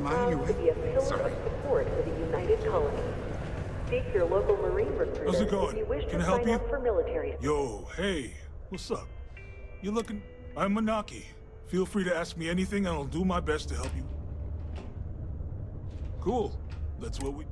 proud to be a pillar of support for the United Colony. Seek your local Marine recruiter How's it if going? you wish Can to I help sign you? up for military. Yo, hey, what's up? You looking... I'm Manaki. Feel free to ask me anything and I'll do my best to help you. Cool. That's what we...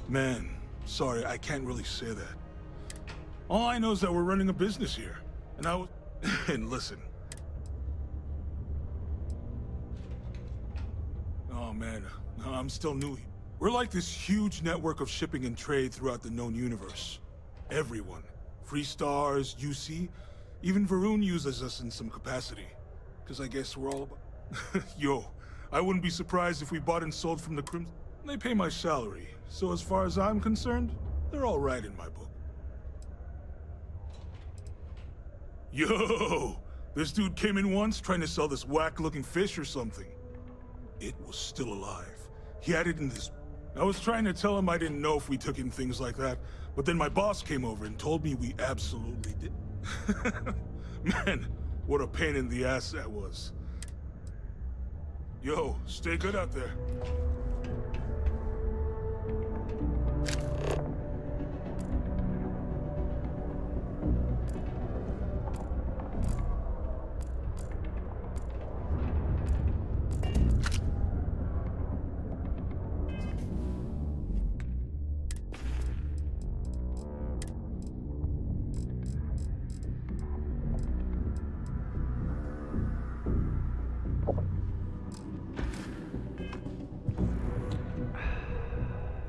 Man, sorry, I can't really say that. All I know is that we're running a business here. And I was... and listen. Oh man, I'm still new here. We're like this huge network of shipping and trade throughout the known universe. Everyone. Freestars, UC, even Varun uses us in some capacity. Because I guess we're all about... Yo, I wouldn't be surprised if we bought and sold from the Crimson. They pay my salary, so as far as I'm concerned, they're all right in my book. Yo! This dude came in once trying to sell this whack-looking fish or something. It was still alive. He had it in this... I was trying to tell him I didn't know if we took in things like that, but then my boss came over and told me we absolutely did. Man, what a pain in the ass that was. Yo, stay good out there.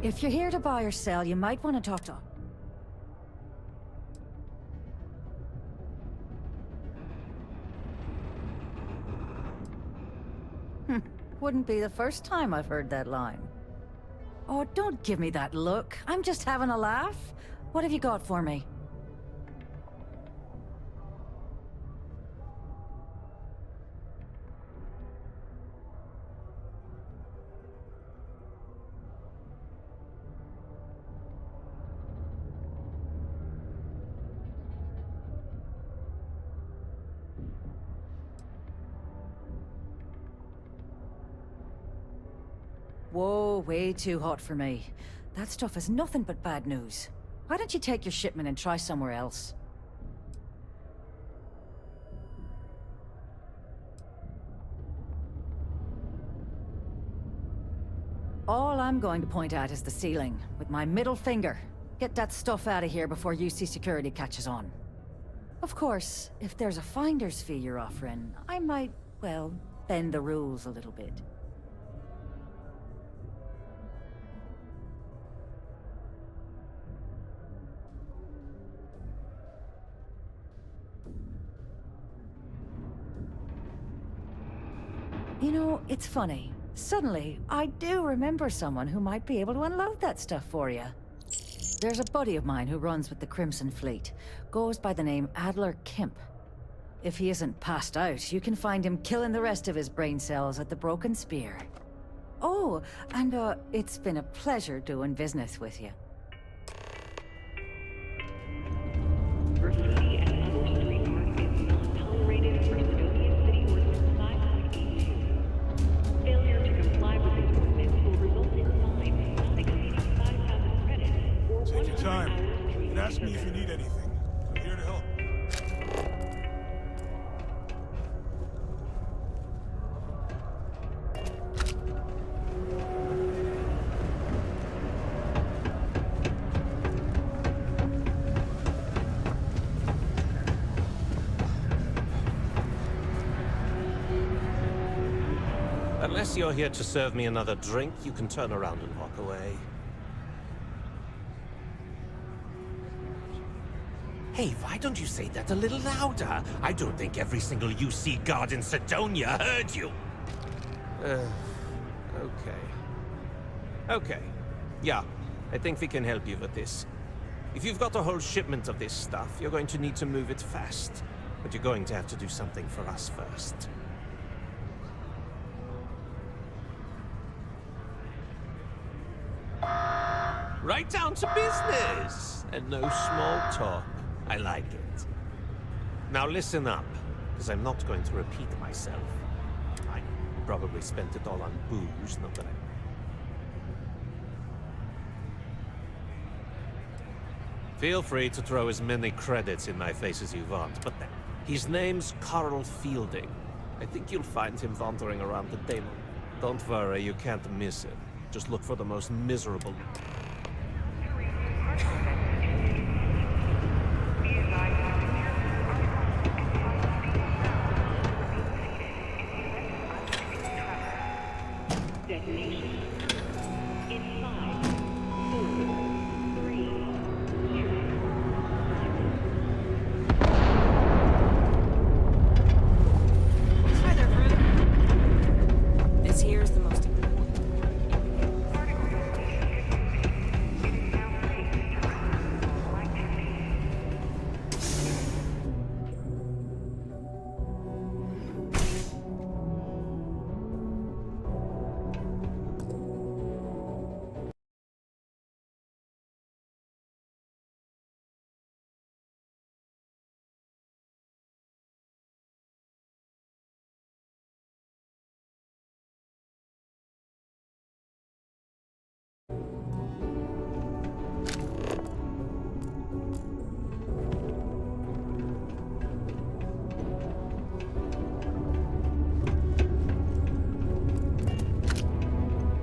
If you're here to buy or sell, you might want to talk to... Wouldn't be the first time I've heard that line. Oh, don't give me that look. I'm just having a laugh. What have you got for me? Whoa, way too hot for me. That stuff is nothing but bad news. Why don't you take your shipment and try somewhere else? All I'm going to point at is the ceiling, with my middle finger. Get that stuff out of here before UC security catches on. Of course, if there's a finder's fee you're offering, I might, well, bend the rules a little bit. You know, it's funny. Suddenly, I do remember someone who might be able to unload that stuff for you. There's a buddy of mine who runs with the Crimson Fleet. Goes by the name Adler Kemp. If he isn't passed out, you can find him killing the rest of his brain cells at the Broken Spear. Oh, and it's been a pleasure doing business with you. Graffiti and other street art is not tolerated for Custodian City Ordinance 5.82. Failure to comply with this ordinance will result in fines exceeding 5,000 credits or Take your 100 time, hours and ask me if you need anything. I'm here to help. Unless you're here to serve me another drink, you can turn around and walk away. Hey, why don't you say that a little louder? I don't think every single UC guard in Sidonia heard you. Okay. Okay. Yeah, I think we can help you with this. If you've got a whole shipment of this stuff, you're going to need to move it fast. But you're going to have to do something for us first. Right down to business! And no small talk. I like it. Now listen up, because I'm not going to repeat myself. I probably spent it all on booze, not that I... Feel free to throw as many credits in my face as you want, but his name's Carl Fielding. I think you'll find him wandering around the demo. Don't worry, you can't miss him. Just look for the most miserable... Detonation. In 5, 4, 3, 2, 1. Hi there, friend. This here is the most important.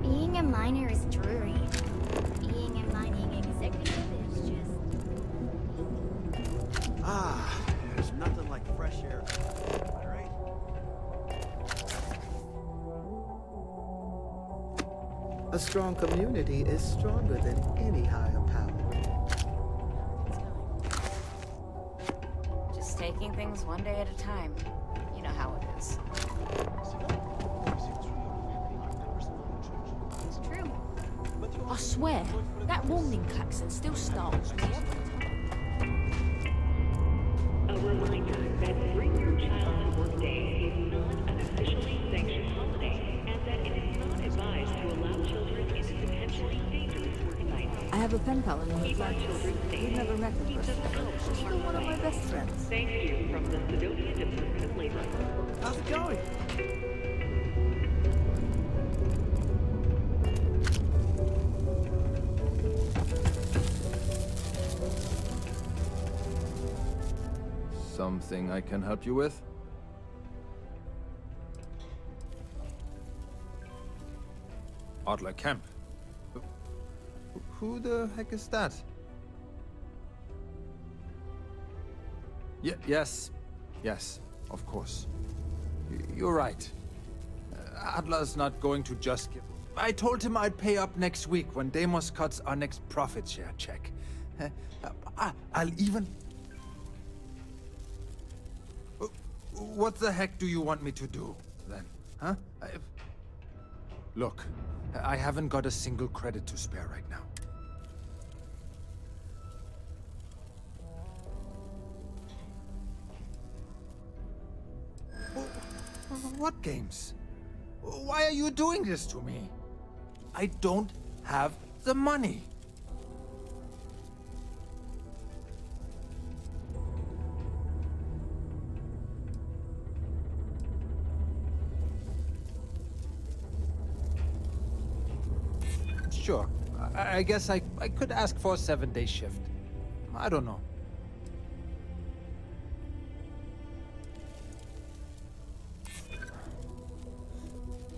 Being a miner is dreary. Being a mining executive is just... Ah, there's nothing like fresh air. Am I right? A strong community is stronger than any higher power. Just taking things one day at a time. You know how it is. It's true. I swear, that warning klaxon still startles me every time. A reminder that Bring Your Child to Work Day is not an officially sanctioned holiday, and that it is not advised to allow children into potentially dangerous work sites. I have a pen pal in one of Keep our the children safe. You've never met Keep her. them out She's from still one of my harm's way. best friends. Thank you from the Civilian Department of Labor. How's it going? Something I can help you with? Adler Kemp. Who the heck is that? Yes, of course. You're right. Adler's not going to just give... I told him I'd pay up next week when Deimos cuts our next profit share check. I'll even... What the heck do you want me to do, then? Huh? Look, I haven't got a single credit to spare right now. What games? Why are you doing this to me? I don't have the money. Sure. I guess I could ask for a 7-day shift. I don't know.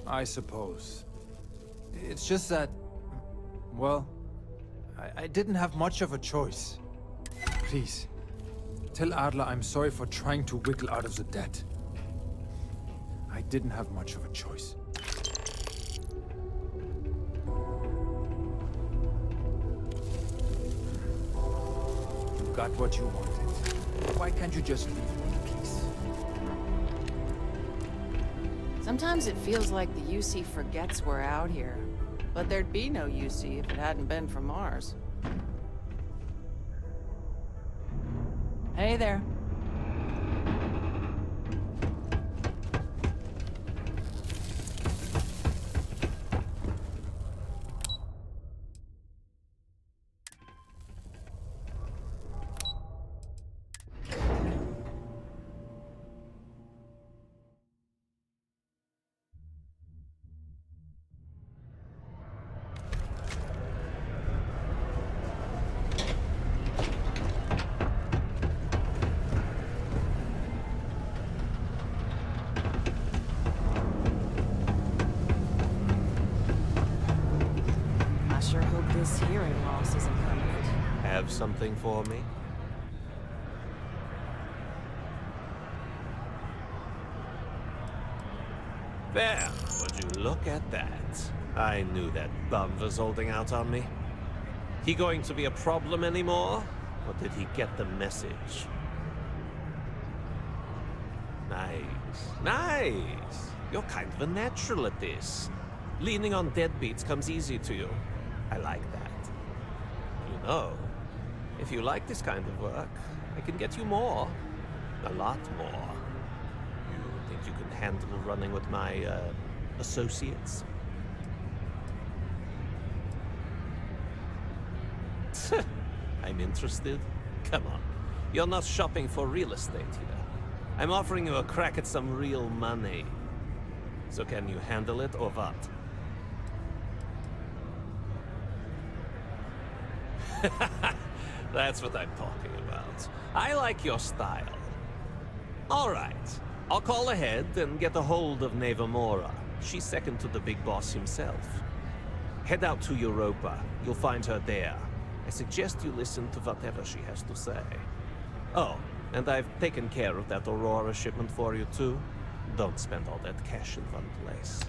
I suppose. It's just that... Well, I didn't have much of a choice. Please, tell Adler I'm sorry for trying to wiggle out of the debt. I didn't have much of a choice. You got what you wanted. Why can't you just leave me in peace? Sometimes it feels like the UC forgets we're out here. But there'd be no UC if it hadn't been for Mars. Hey there. I sure hope this hearing loss isn't permanent. have something for me? There, would you look at that? I knew that bum was holding out on me. He going to be a problem anymore? Or did he get the message? Nice. Nice! You're kind of a natural at this. Leaning on deadbeats comes easy to you. I like that. You know, if you like this kind of work, I can get you more. A lot more. You think you can handle running with my, associates? I'm interested? Come on. You're not shopping for real estate here. I'm offering you a crack at some real money. So can you handle it or what? That's what I'm talking about. I like your style. All right. I'll call ahead and get a hold of Nevamora. She's second to the big boss himself. Head out to Europa. You'll find her there. I suggest you listen to whatever she has to say. Oh, and I've taken care of that Aurora shipment for you too. Don't spend all that cash in one place.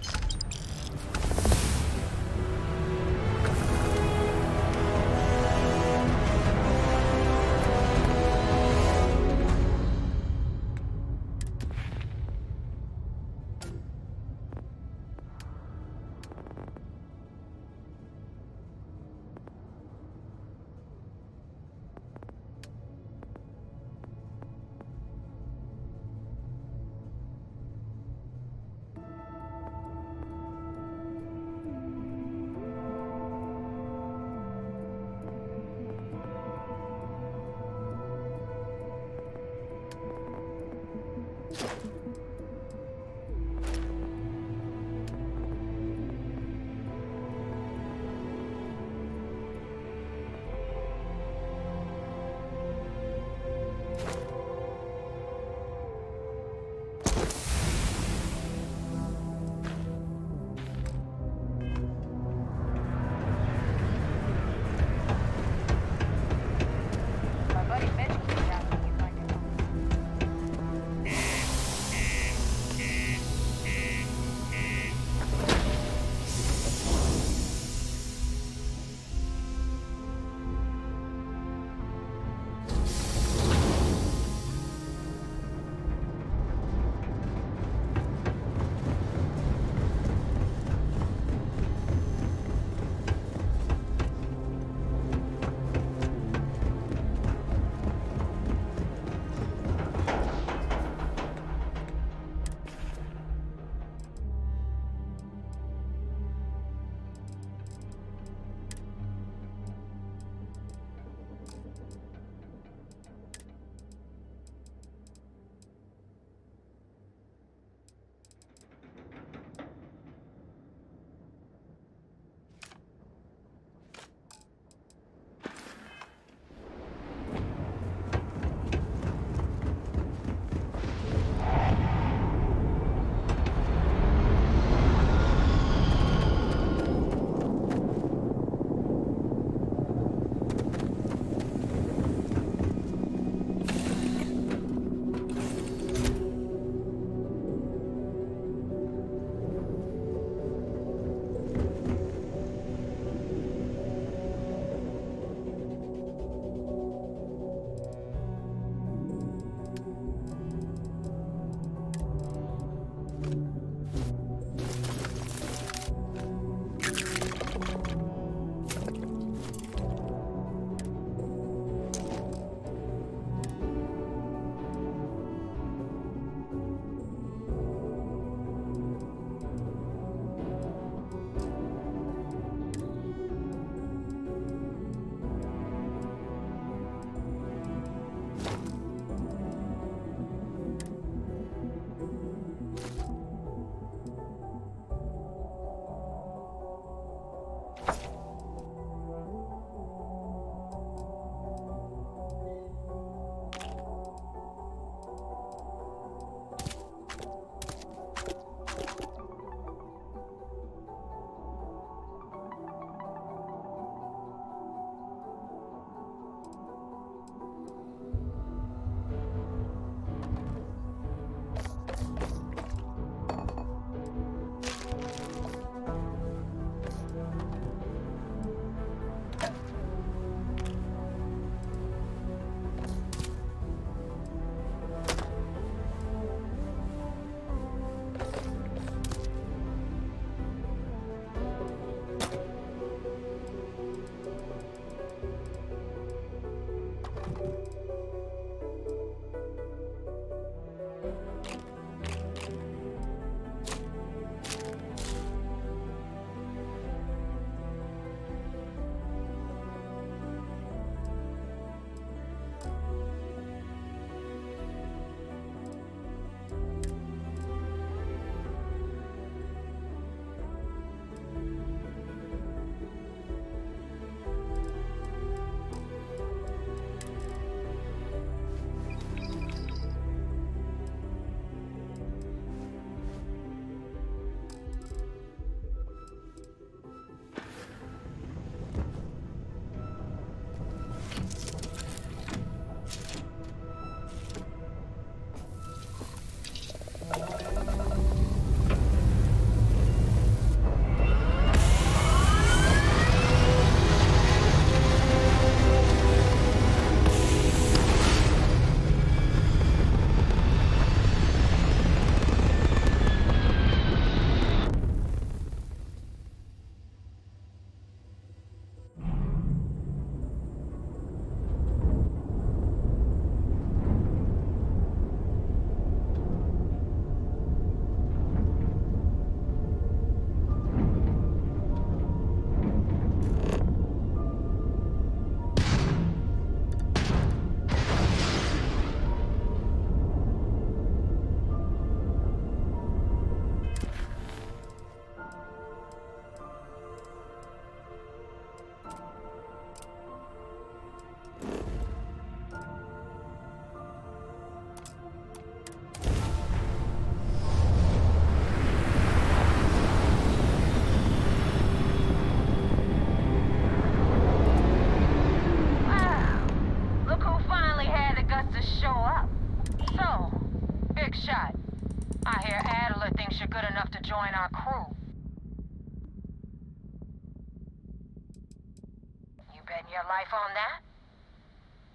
betting your life on that?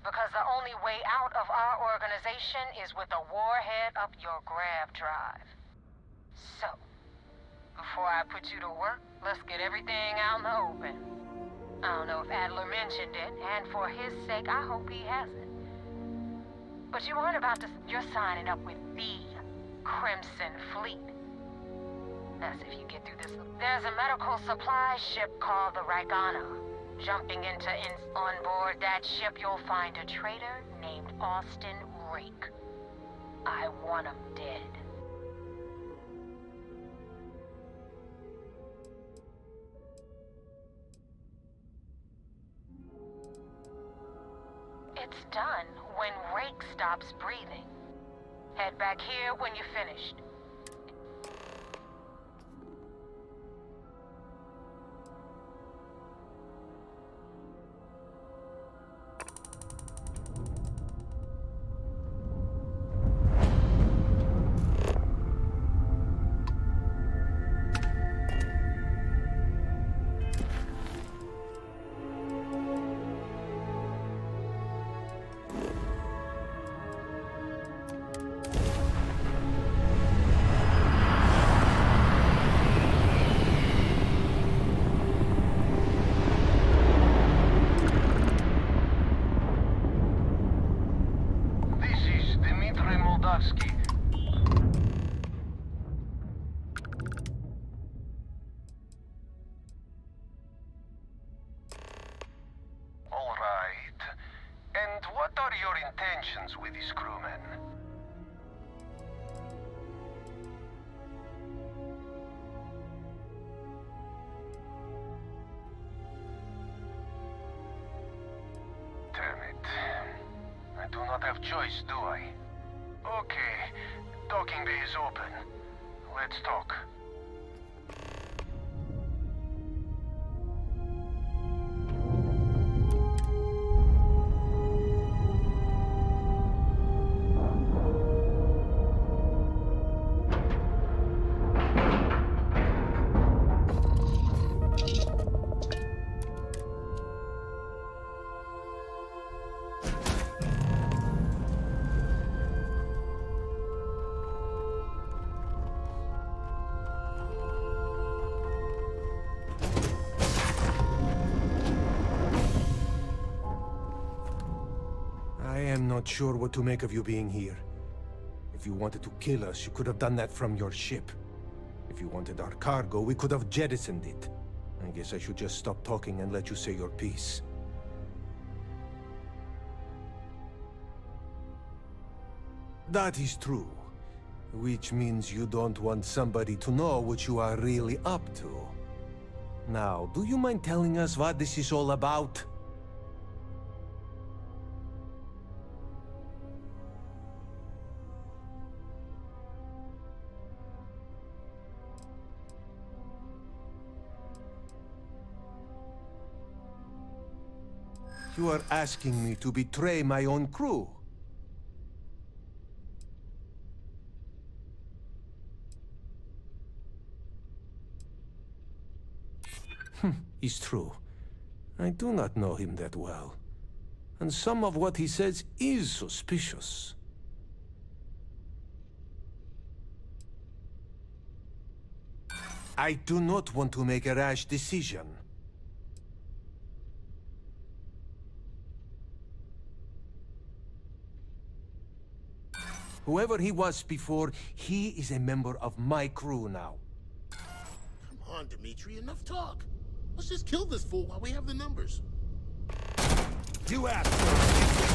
Because the only way out of our organization is with a warhead up your grab drive. So, before I put you to work, let's get everything out in the open. I don't know if Adler mentioned it, and for his sake, I hope he hasn't. But you aren't about to... You're signing up with the Crimson Fleet. That's if you get through this. There's a medical supply ship called the Ragana. Jumping on board that ship, you'll find a traitor named Austin Rake. I want him dead. It's done when Rake stops breathing. Head back here when you're finished. All right. And what are your intentions with these crewmen? Damn it. I do not have choice, do I? Okay. Docking bay is open. Let's talk. I am not sure what to make of you being here. If you wanted to kill us, you could have done that from your ship. If you wanted our cargo, we could have jettisoned it. I guess I should just stop talking and let you say your piece. That is true. Which means you don't want somebody to know what you are really up to. Now, do you mind telling us what this is all about? You are asking me to betray my own crew. It's true. I do not know him that well. And some of what he says is suspicious. I do not want to make a rash decision. Whoever he was before, he is a member of my crew now. Come on, Dimitri, enough talk. Let's just kill this fool while we have the numbers. You asked for it.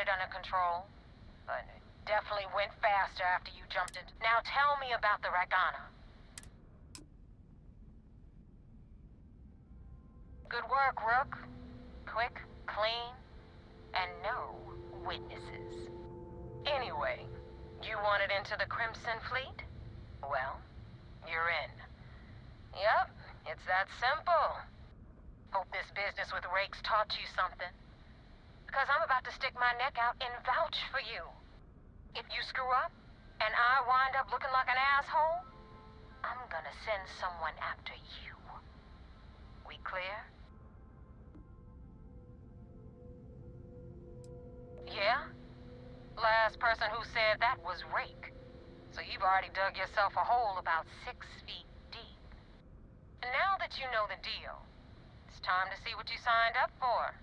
it under control, but it definitely went faster after you jumped it. Now tell me about the Ragana. Good work, Rook. Quick, clean, and no witnesses. Anyway, you wanted into the Crimson Fleet? Well, you're in. Yep, it's that simple. Hope this business with Rakes taught you something. Because I'm about to stick my neck out and vouch for you. If you screw up, and I wind up looking like an asshole, I'm gonna send someone after you. We clear? Yeah? Last person who said that was Rake. So you've already dug yourself a hole about 6 feet deep. And now that you know the deal, it's time to see what you signed up for.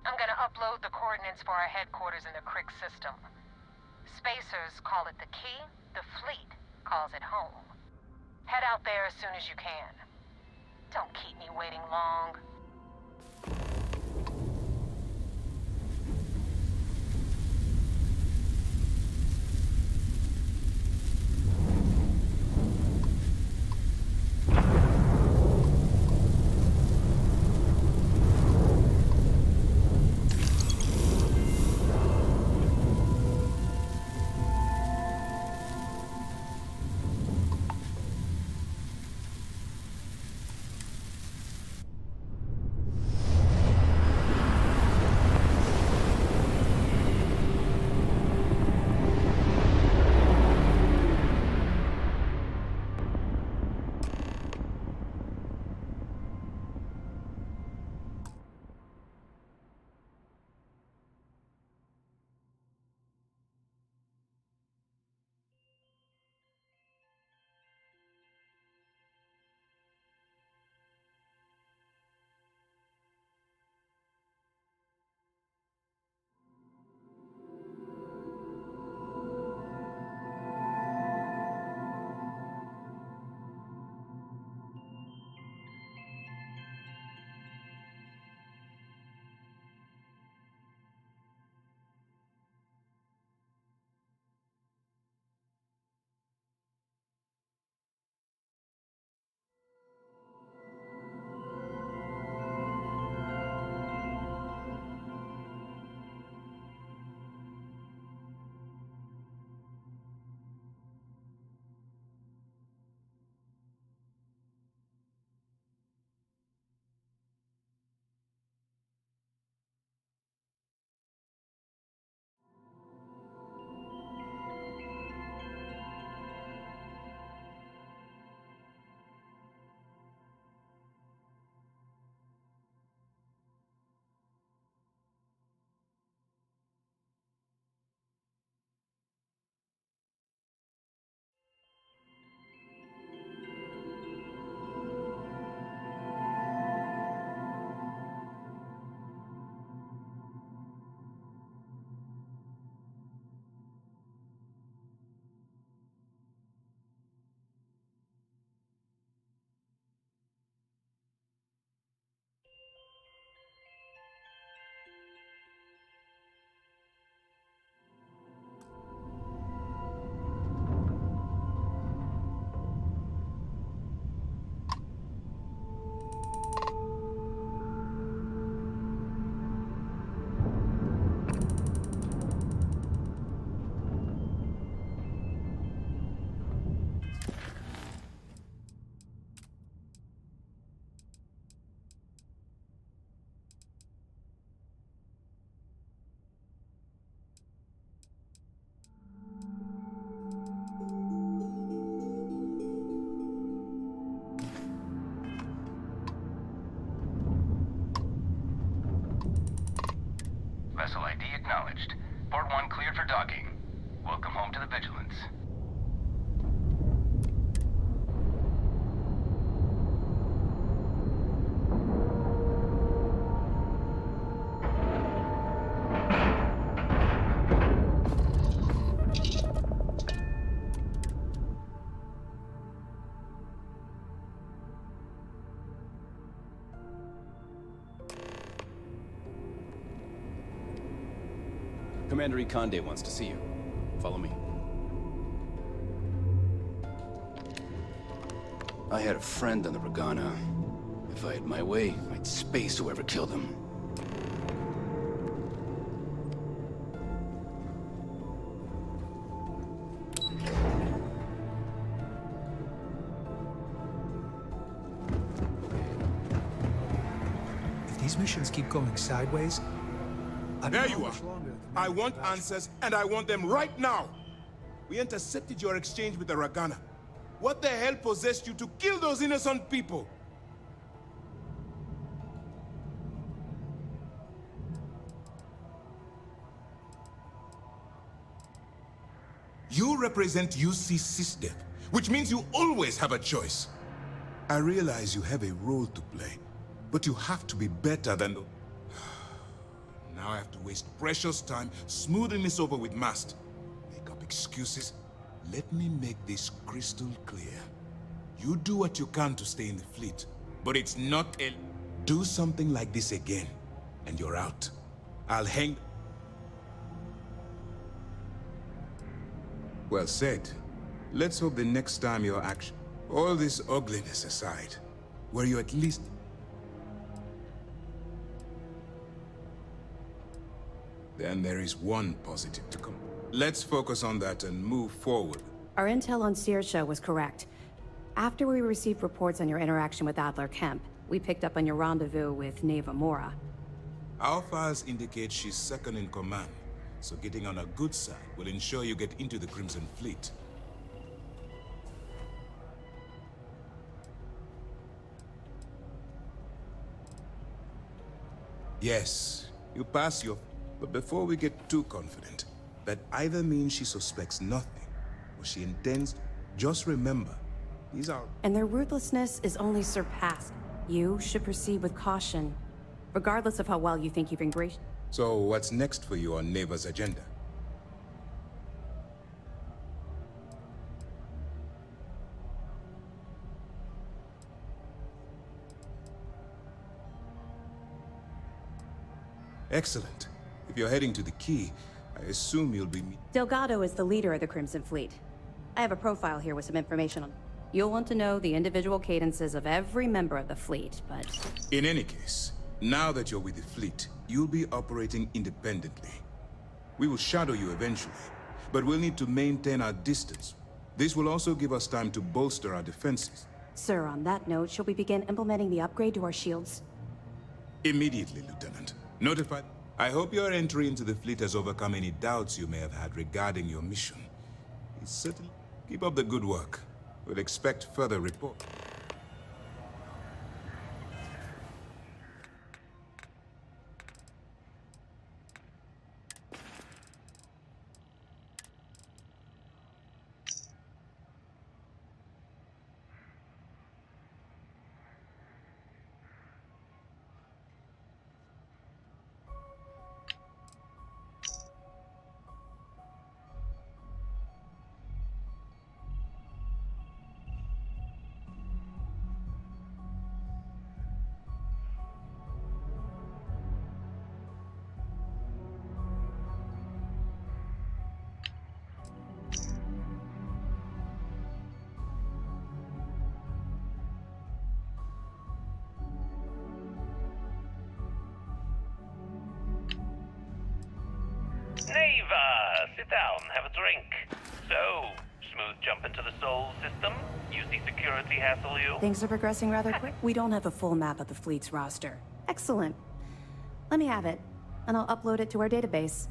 I'm gonna upload the coordinates for our headquarters in the Crick system. Spacers call it the key, the fleet calls it home. Head out there as soon as you can. Don't keep me waiting long. Vessel ID acknowledged. Port 1 cleared for docking. Welcome home to the Vigilance. Commander Ikande wants to see you. Follow me. I had a friend on the Regana. If I had my way, I'd space whoever killed him. If these missions keep going sideways, there you are. I want answers, and I want them right now. We intercepted your exchange with the Regana. What the hell possessed you to kill those innocent people? You represent UC SysDev, which means you always have a choice. I realize you have a role to play, but you have to be better than... Now I have to waste precious time smoothing this over with Mast. Make up excuses. Let me make this crystal clear. You do what you can to stay in the fleet, but it's not a... Do something like this again, and you're out. I'll hang... Well said. Let's hope the next time your action... All this ugliness aside, were you at least... Then there is one positive to come. Let's focus on that and move forward. Our intel on Saoirse was correct. After we received reports on your interaction with Adler Kemp, we picked up on your rendezvous with Neva Mora. Our files indicate she's second in command, so getting on a good side will ensure you get into the Crimson Fleet. Yes, you pass your... But before we get too confident, that either means she suspects nothing, or she intends... Just remember, these are... And their ruthlessness is only surpassed. You should proceed with caution, regardless of how well you think you've embraced. So what's next for you on Neva's agenda? Excellent. If you're heading to the Key, I assume you'll be... Delgado is the leader of the Crimson Fleet. I have a profile here with some information on... You'll want to know the individual cadences of every member of the fleet, but... In any case, now that you're with the fleet, you'll be operating independently. We will shadow you eventually, but we'll need to maintain our distance. This will also give us time to bolster our defenses. Sir, on that note, shall we begin implementing the upgrade to our shields? Immediately, Lieutenant. Notified. I hope your entry into the fleet has overcome any doubts you may have had regarding your mission. It's certainly... Keep up the good work. We'll expect further report. Neva, sit down, have a drink. So, smooth jump into the Sol system? UC security hassle you? Things are progressing rather quick. We don't have a full map of the fleet's roster. Excellent. Let me have it, and I'll upload it to our database.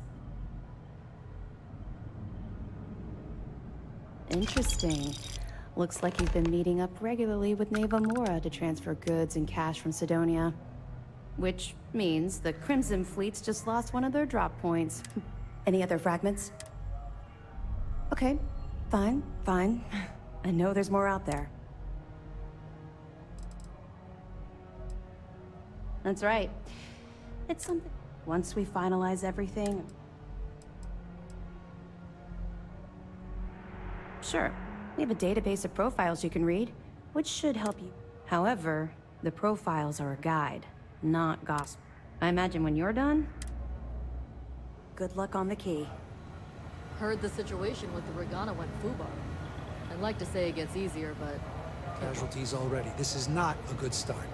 Interesting. Looks like you've been meeting up regularly with Neva Mora to transfer goods and cash from Sidonia. Which means the Crimson Fleet's just lost one of their drop points. Any other fragments? Okay, fine. I know there's more out there. That's right. It's something... Once we finalize everything... Sure, we have a database of profiles you can read, which should help you. However, the profiles are a guide, not gospel. I imagine when you're done, Good luck on the key. Heard the situation with the Regana went foobar. I'd like to say it gets easier, but... Casualties already. This is not a good start.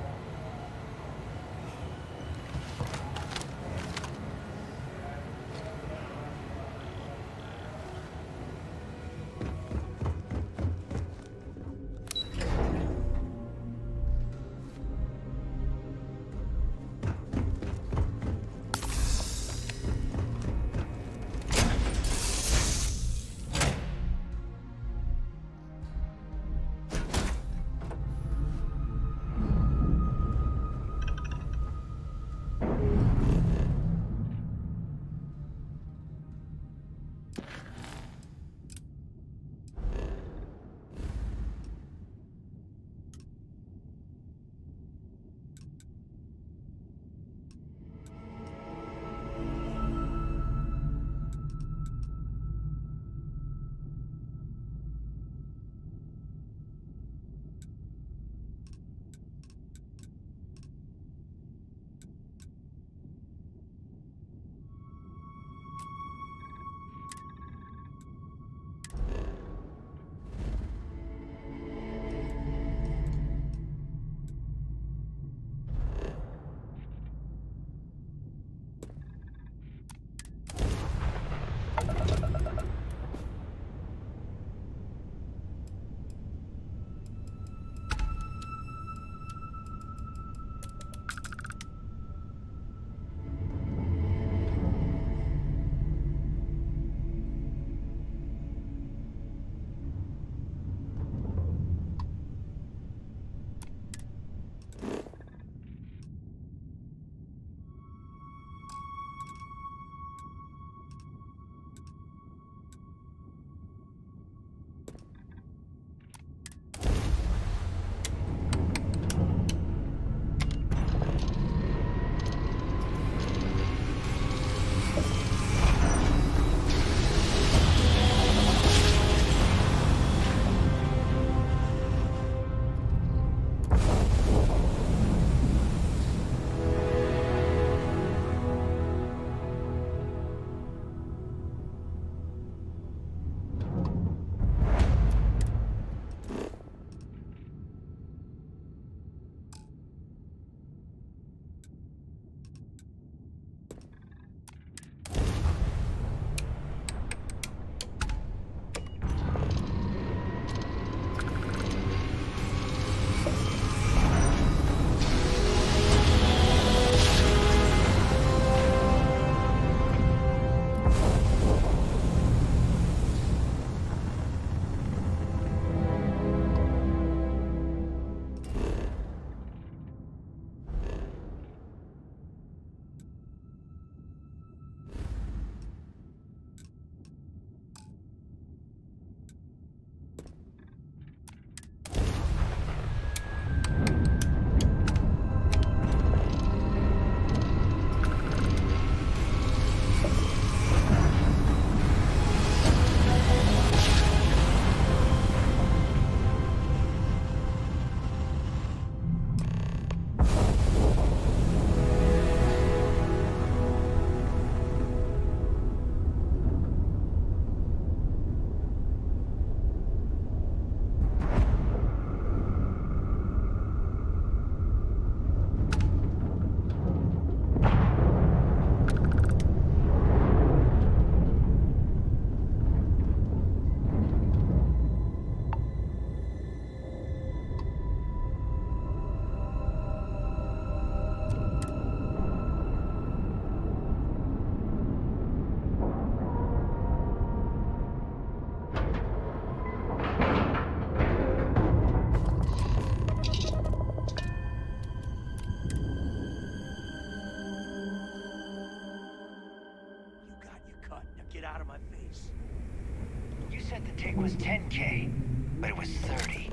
It was 10K, but it was 30.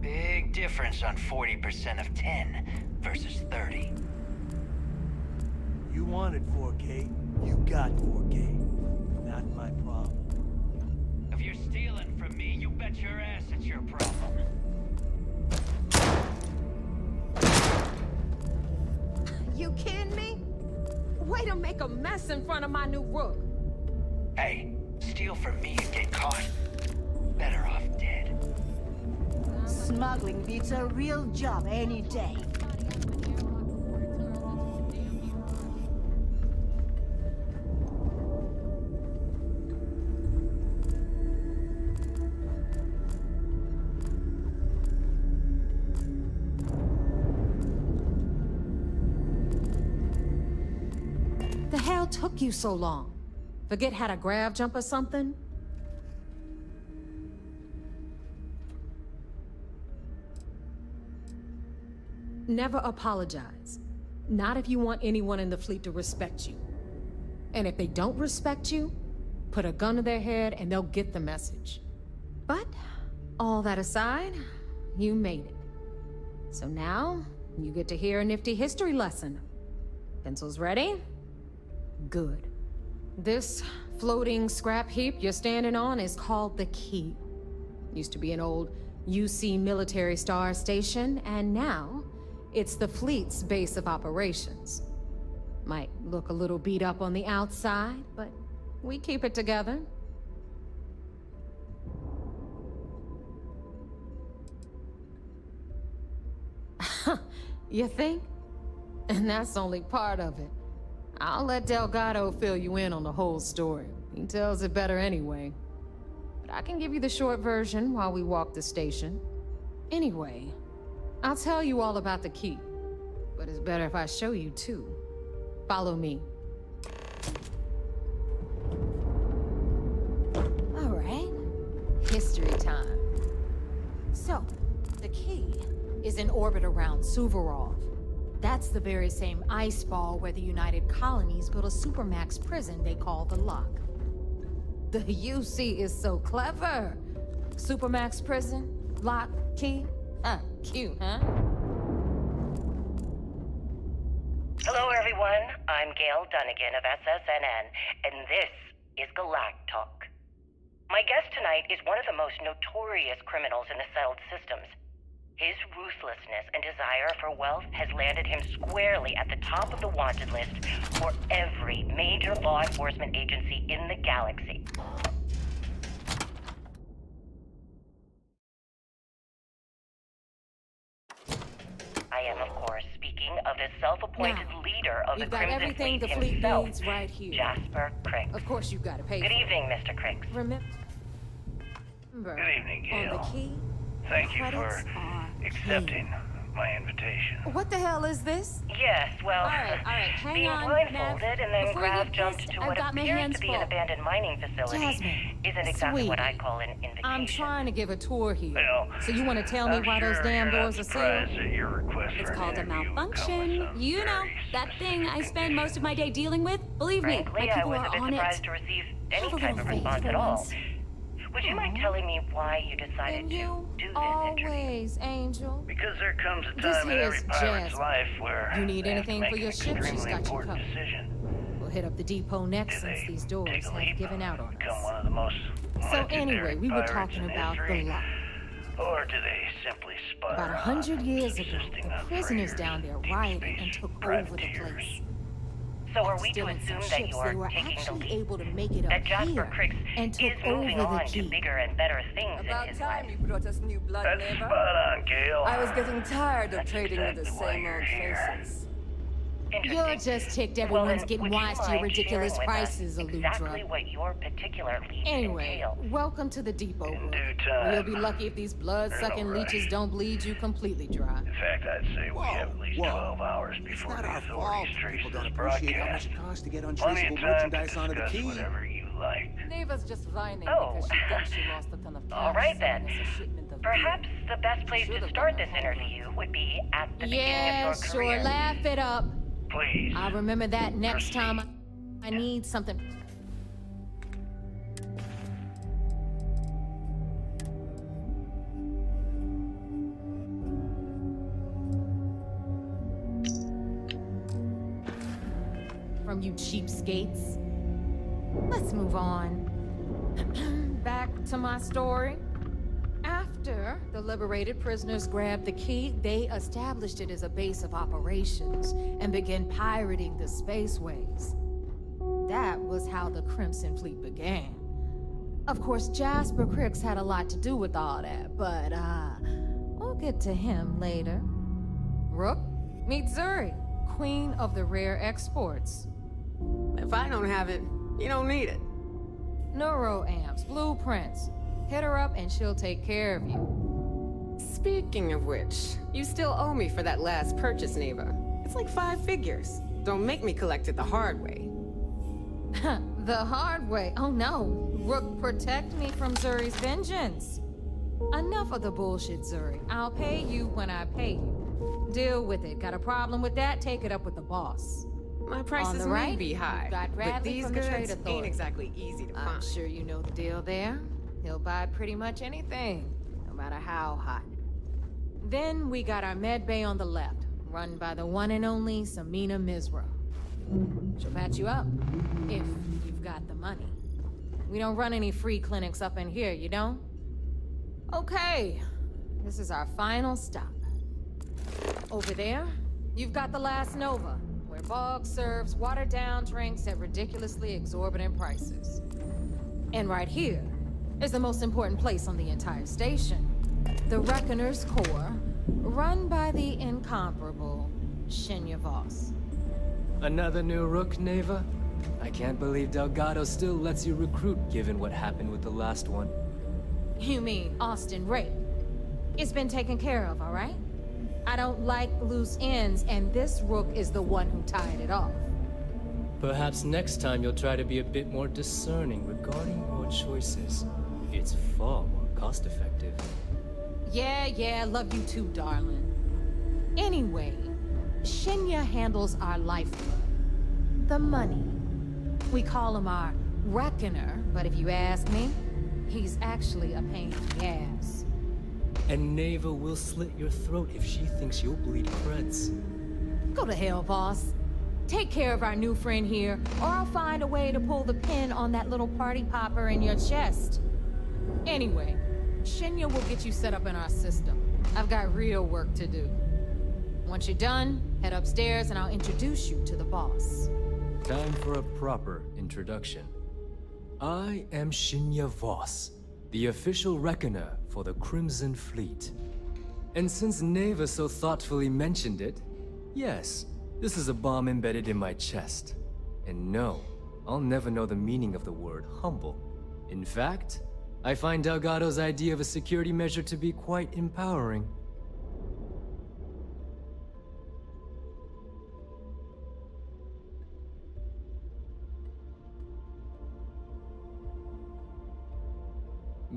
Big difference on 40% of 10 versus 30. You wanted 4K, you got 4K. Not my problem. If you're stealing from me, you bet your ass it's your problem. You kidding me? Way to make a mess in front of my new rook. Hey, steal from me and get caught. Better off dead. Smuggling beats a real job any day. The hell took you so long? Forget how to grav jump or something? Never apologize. Not if you want anyone in the fleet to respect you. And if they don't respect you, put a gun to their head and they'll get the message. But, all that aside, you made it. So now, you get to hear a nifty history lesson. Pencils ready? Good. This floating scrap heap you're standing on is called the Key. Used to be an old UC military star station, and now it's the fleet's base of operations. Might look a little beat up on the outside, but we keep it together. You think? And that's only part of it. I'll let Delgado fill you in on the whole story. He tells it better anyway. But I can give you the short version while we walk the station. Anyway, I'll tell you all about the Key. But it's better if I show you too. Follow me. All right. History time. So, the Key is in orbit around Suvorov. That's the very same ice ball where the United Colonies built a supermax prison they call the Lock. The UC is so clever. Supermax prison, Lock, Key. Cute, huh? Hello, everyone. I'm Gail Dunnigan of SSNN, and this is Galactalk. My guest tonight is one of the most notorious criminals in the settled systems. His ruthlessness and desire for wealth has landed him squarely at the top of the wanted list for every major law enforcement agency in the galaxy. I am, of course, speaking of the self-appointed leader of the Crimson everything Fleet the fleet himself, needs right here. Jasper Cricks. Of course you've got to pay Good for it. evening, Mr. Cricks. Remember, Good evening, on Gail. the Key, Thank you credits for are accepting my invitation. What the hell is this? Yes, well, All right, hang being on, blindfolded and then Before you grav get jumped pissed, to I've what got my appears hands to be an full. abandoned mining facility Jasmine, isn't exactly what I sweetie. call an invitation. I'm trying to give a tour here. Well, so you want to tell me I'm why those sure damn you're not doors are surprised sealed? that your request It's for an called a interview would come with malfunction. some You know, very that thing I spend most of my day dealing with. Believe Frankly, me, my I people was are a bit on surprised it. to receive Have any a type little of faith response for at all. once. Would you mind telling me why you decided to do this interview? Always, Angel. Because there comes a This time in every here's pirate's Jasmine. life where You need they have to anything make for an your ship, she's extremely got you important covered. decision. We'll hit up the depot next since these doors Take a have leap, given out on become us. one of the most So legendary anyway, we were pirates talking in about the history, Lock. or do they simply sputter About 100 years ago, the prisoners down there rioted and took over the place. So are we to Stealing some assume that you ships, are they were taking the actually leap? able to make it That up Jasper here Cricks and took is moving over the on to Key. bigger and better things in his life. You brought us new blood, That's neighbor. spot on, Gail. I was getting tired of That's trading with the exactly why same you're old here. faces. You're just ticked Well, everyone's then, getting would you wise to your mind ridiculous sharing with us prices, exactly Aludra. what your particular lead Anyway, entails? welcome to the depot room. time. We'll be lucky if these blood-sucking There's no leeches don't bleed you completely dry. In fact, I'd say we have at least 12 hours before the authorities trace this broadcast. Cost to get Plenty untraceable of time to merchandise onto the discuss key. whatever you like. Neva's just whining Oh. because she thinks she lost a ton of cash. All right then. selling us a shipment of Perhaps beer. the best place to Should've start done this a homework. interview would be at the beginning Yeah, of your career. sure, laugh it up. Please. I'll remember that next time I need something. From you cheapskates. Let's move on. Back to my story. after the liberated prisoners grabbed the key, they established it as a base of operations and began pirating the spaceways. That was how the Crimson Fleet began. Of course, Jasper Cricks had a lot to do with all that, but, we'll get to him later. Rook, meet Zuri, queen of the rare exports. If I don't have it, you don't need it. Neuroamps, blueprints. Hit her up and she'll take care of you. Speaking of which, you still owe me for that last purchase, Neva. It's like 5 figures. Don't make me collect it the hard way. The hard way? Oh no. Rook, protect me from Zuri's vengeance. Enough of the bullshit, Zuri. I'll pay you when I pay you. Deal with it. Got a problem with that? Take it up with the boss. My prices may be high, got but Bradley these from the Trade goods Authority. ain't exactly easy to I'm find. sure you know the deal there. He'll buy pretty much anything, no matter how hot. Then we got our med bay on the left, run by the one and only Samina Mizra. She'll patch you up, if you've got the money. We don't run any free clinics up in here, you don't? Okay, this is our final stop. Over there, you've got the Last Nova, where Bog serves watered-down drinks at ridiculously exorbitant prices. And right here is the most important place on the entire station. The Reckoner's Core, run by the incomparable Shinya Voss. Another new Rook, Neva? I can't believe Delgado still lets you recruit given what happened with the last one. You mean Austin Ray? It's been taken care of, all right? I don't like loose ends, and this Rook is the one who tied it off. Perhaps next time you'll try to be a bit more discerning regarding your choices. It's far more cost-effective. Yeah, love you too, darling. Anyway, Shinya handles our lifeblood. The money. We call him our Reckoner, but if you ask me, he's actually a pain in the ass. And Neva will slit your throat if she thinks you'll bleed creds. Go to hell, boss. Take care of our new friend here, or I'll find a way to pull the pin on that little party popper in your chest. Anyway, Shinya will get you set up in our system. I've got real work to do. Once you're done, head upstairs and I'll introduce you to the boss. Time for a proper introduction. I am Shinya Voss, the official reckoner for the Crimson Fleet. And since Neva so thoughtfully mentioned it, yes, this is a bomb embedded in my chest. And no, I'll never know the meaning of the word humble. In fact, I find Delgado's idea of a security measure to be quite empowering.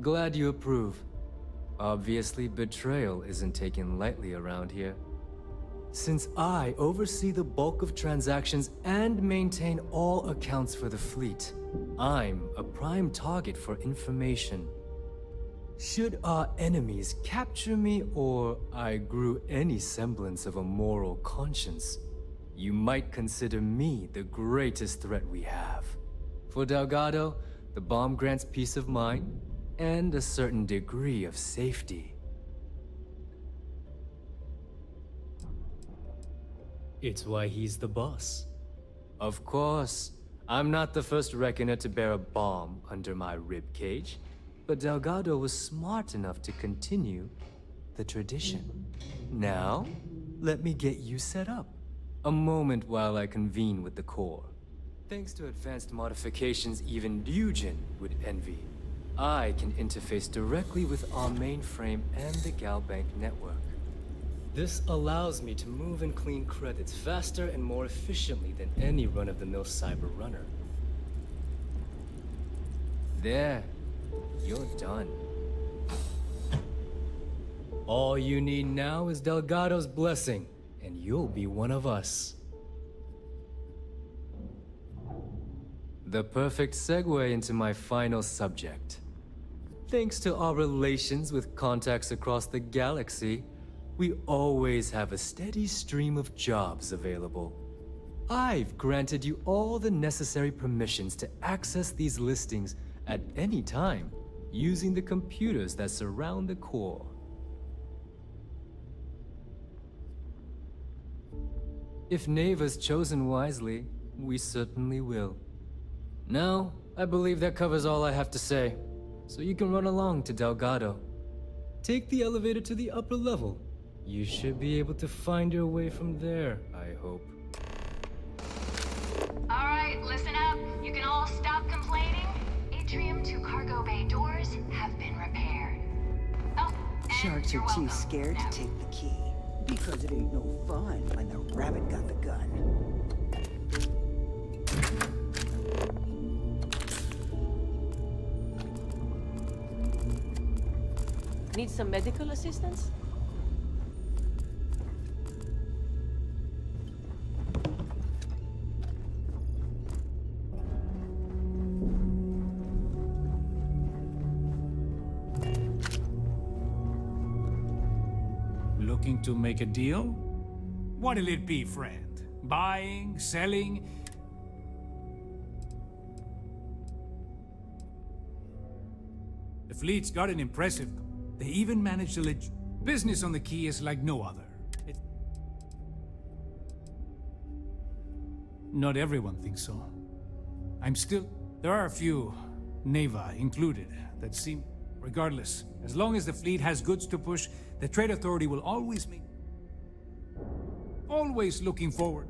Glad you approve. Obviously, betrayal isn't taken lightly around here. Since I oversee the bulk of transactions and maintain all accounts for the fleet, I'm a prime target for information. Should our enemies capture me or I grew any semblance of a moral conscience, you might consider me the greatest threat we have. For Delgado, the bomb grants peace of mind and a certain degree of safety. It's why he's the boss. Of course, I'm not the first reckoner to bear a bomb under my ribcage, but Delgado was smart enough to continue the tradition. Now, let me get you set up. A moment while I convene with the core. Thanks to advanced modifications even Ryujin would envy, I can interface directly with our mainframe and the Galbank network. This allows me to move and clean credits faster and more efficiently than any run-of-the-mill cyber runner. There, you're done. All you need now is Delgado's blessing, and you'll be one of us. The perfect segue into my final subject. Thanks to our relations with contacts across the galaxy, we always have a steady stream of jobs available. I've granted you all the necessary permissions to access these listings at any time. using the computers that surround the core. If Neva's chosen wisely, we certainly will. Now, I believe that covers all I have to say, so you can run along to Delgado. Take the elevator to the upper level. You should be able to find your way from there, I hope. Alright, listen up. You can all stop complaining. Atrium to cargo bay doors have been repaired. Oh, Sharks are too scared to take the key. Because it ain't no fun when the rabbit got the gun. Need some medical assistance? Looking to make a deal? What'll it be, friend? Buying? Selling? The fleet's got an impressive... They even managed to business on the key is like no other. Not everyone thinks so. There are a few, Neva included, that seem... Regardless, as long as the fleet has goods to push, the Trade Authority will always looking forward.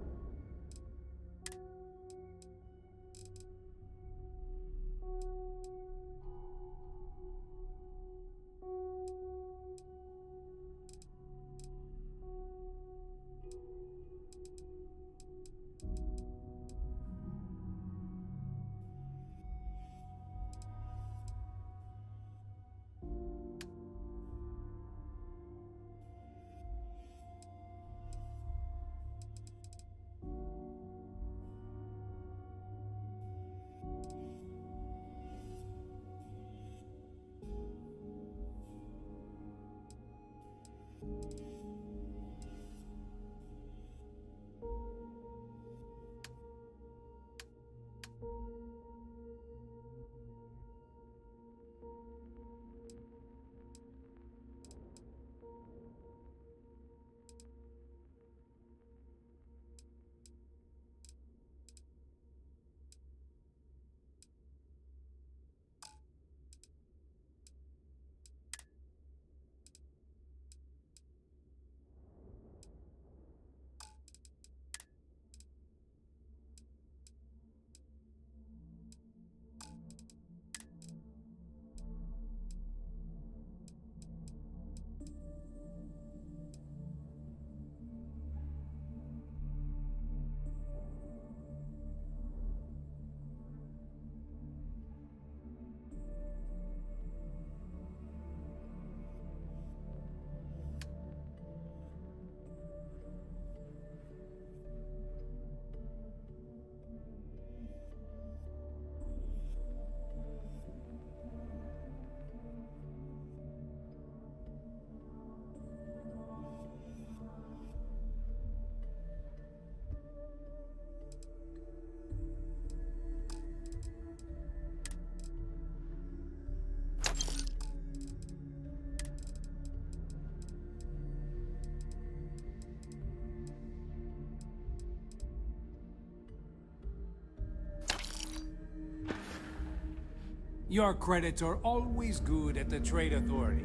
Your credits are always good at the Trade Authority.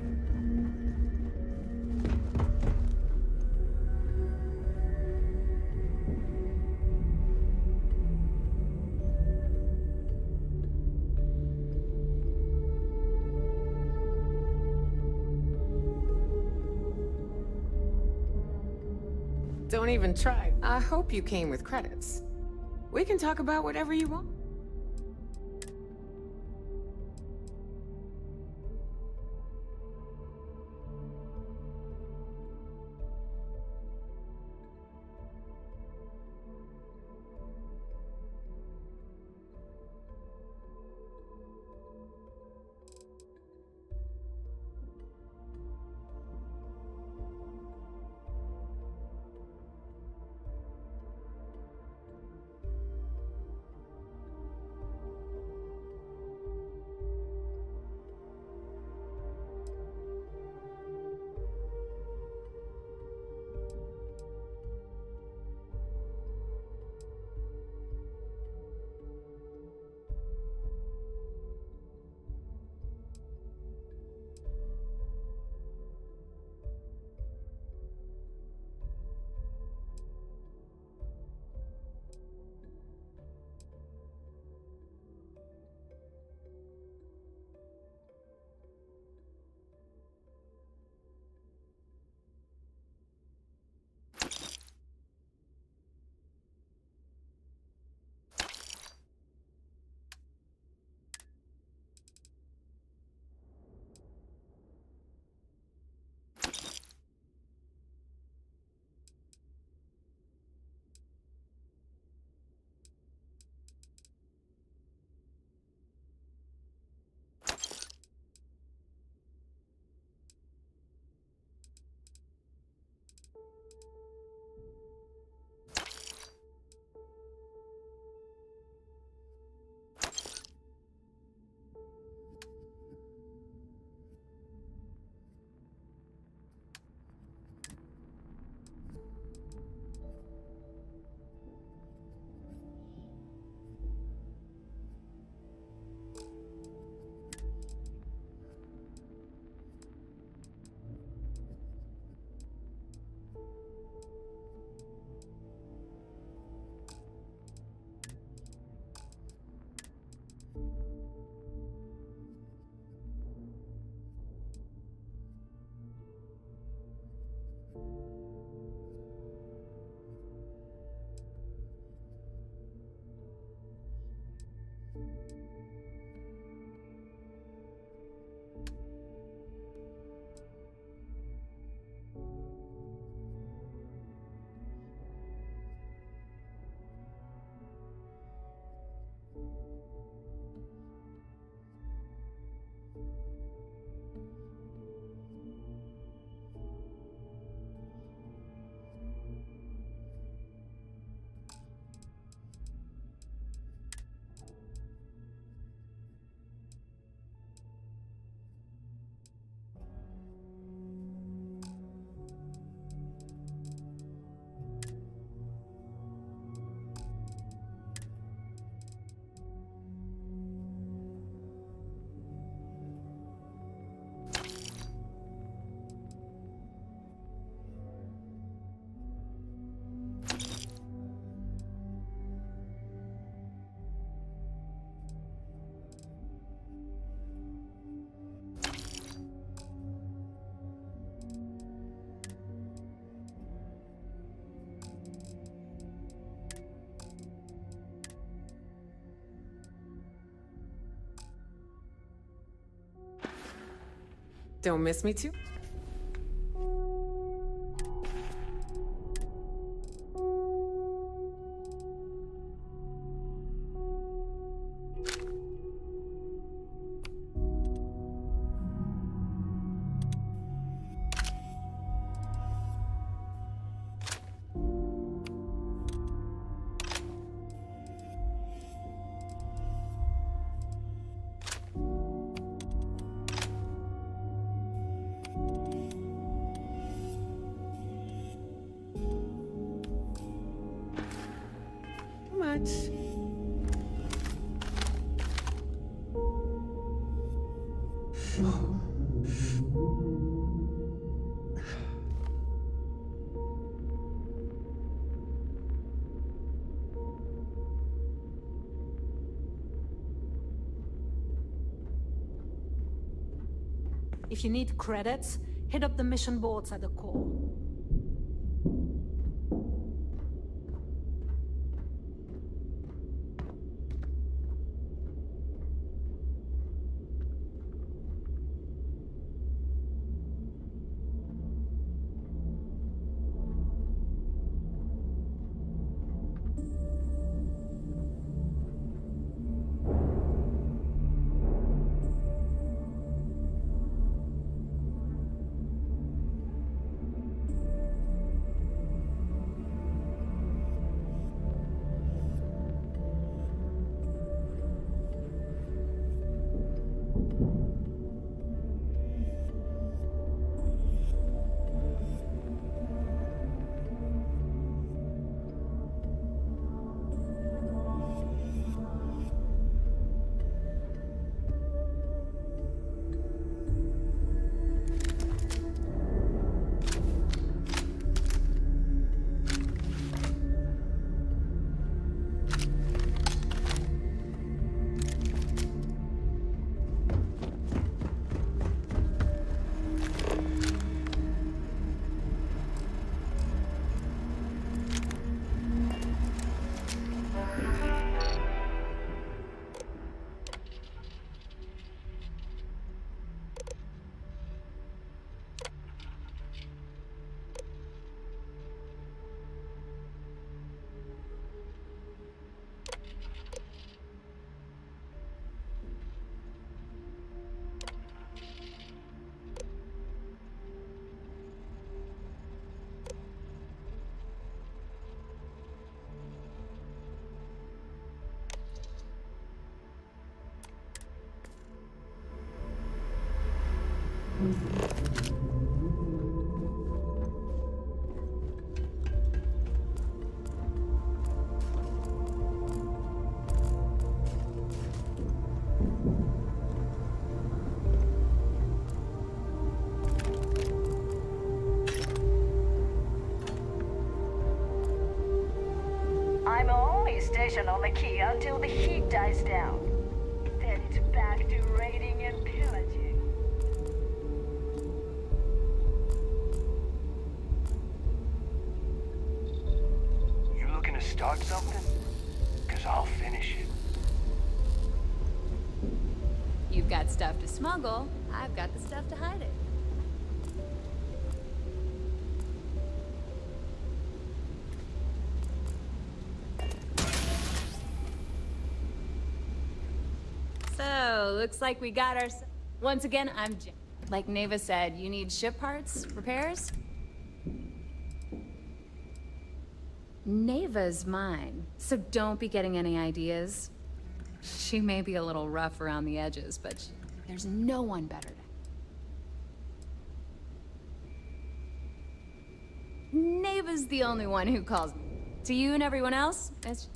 Don't even try. I hope you came with credits. We can talk about whatever you want. Don't miss me too. Much. If you need credits, hit up the mission boards at the core. I'm only stationed on the key until the heat dies down. Then it's back to raiding and pillaging. You looking to start something? Cause I'll finish it. You've got stuff to smuggle, I've got the stuff to hide it. So, looks like we got ourselves... Once again, I'm Jen. Like Neva said, you need ship parts, repairs? Neva's mine, so don't be getting any ideas. She may be a little rough around the edges, but there's no one better to... Neva's the only one who calls me. To you and everyone else, it's...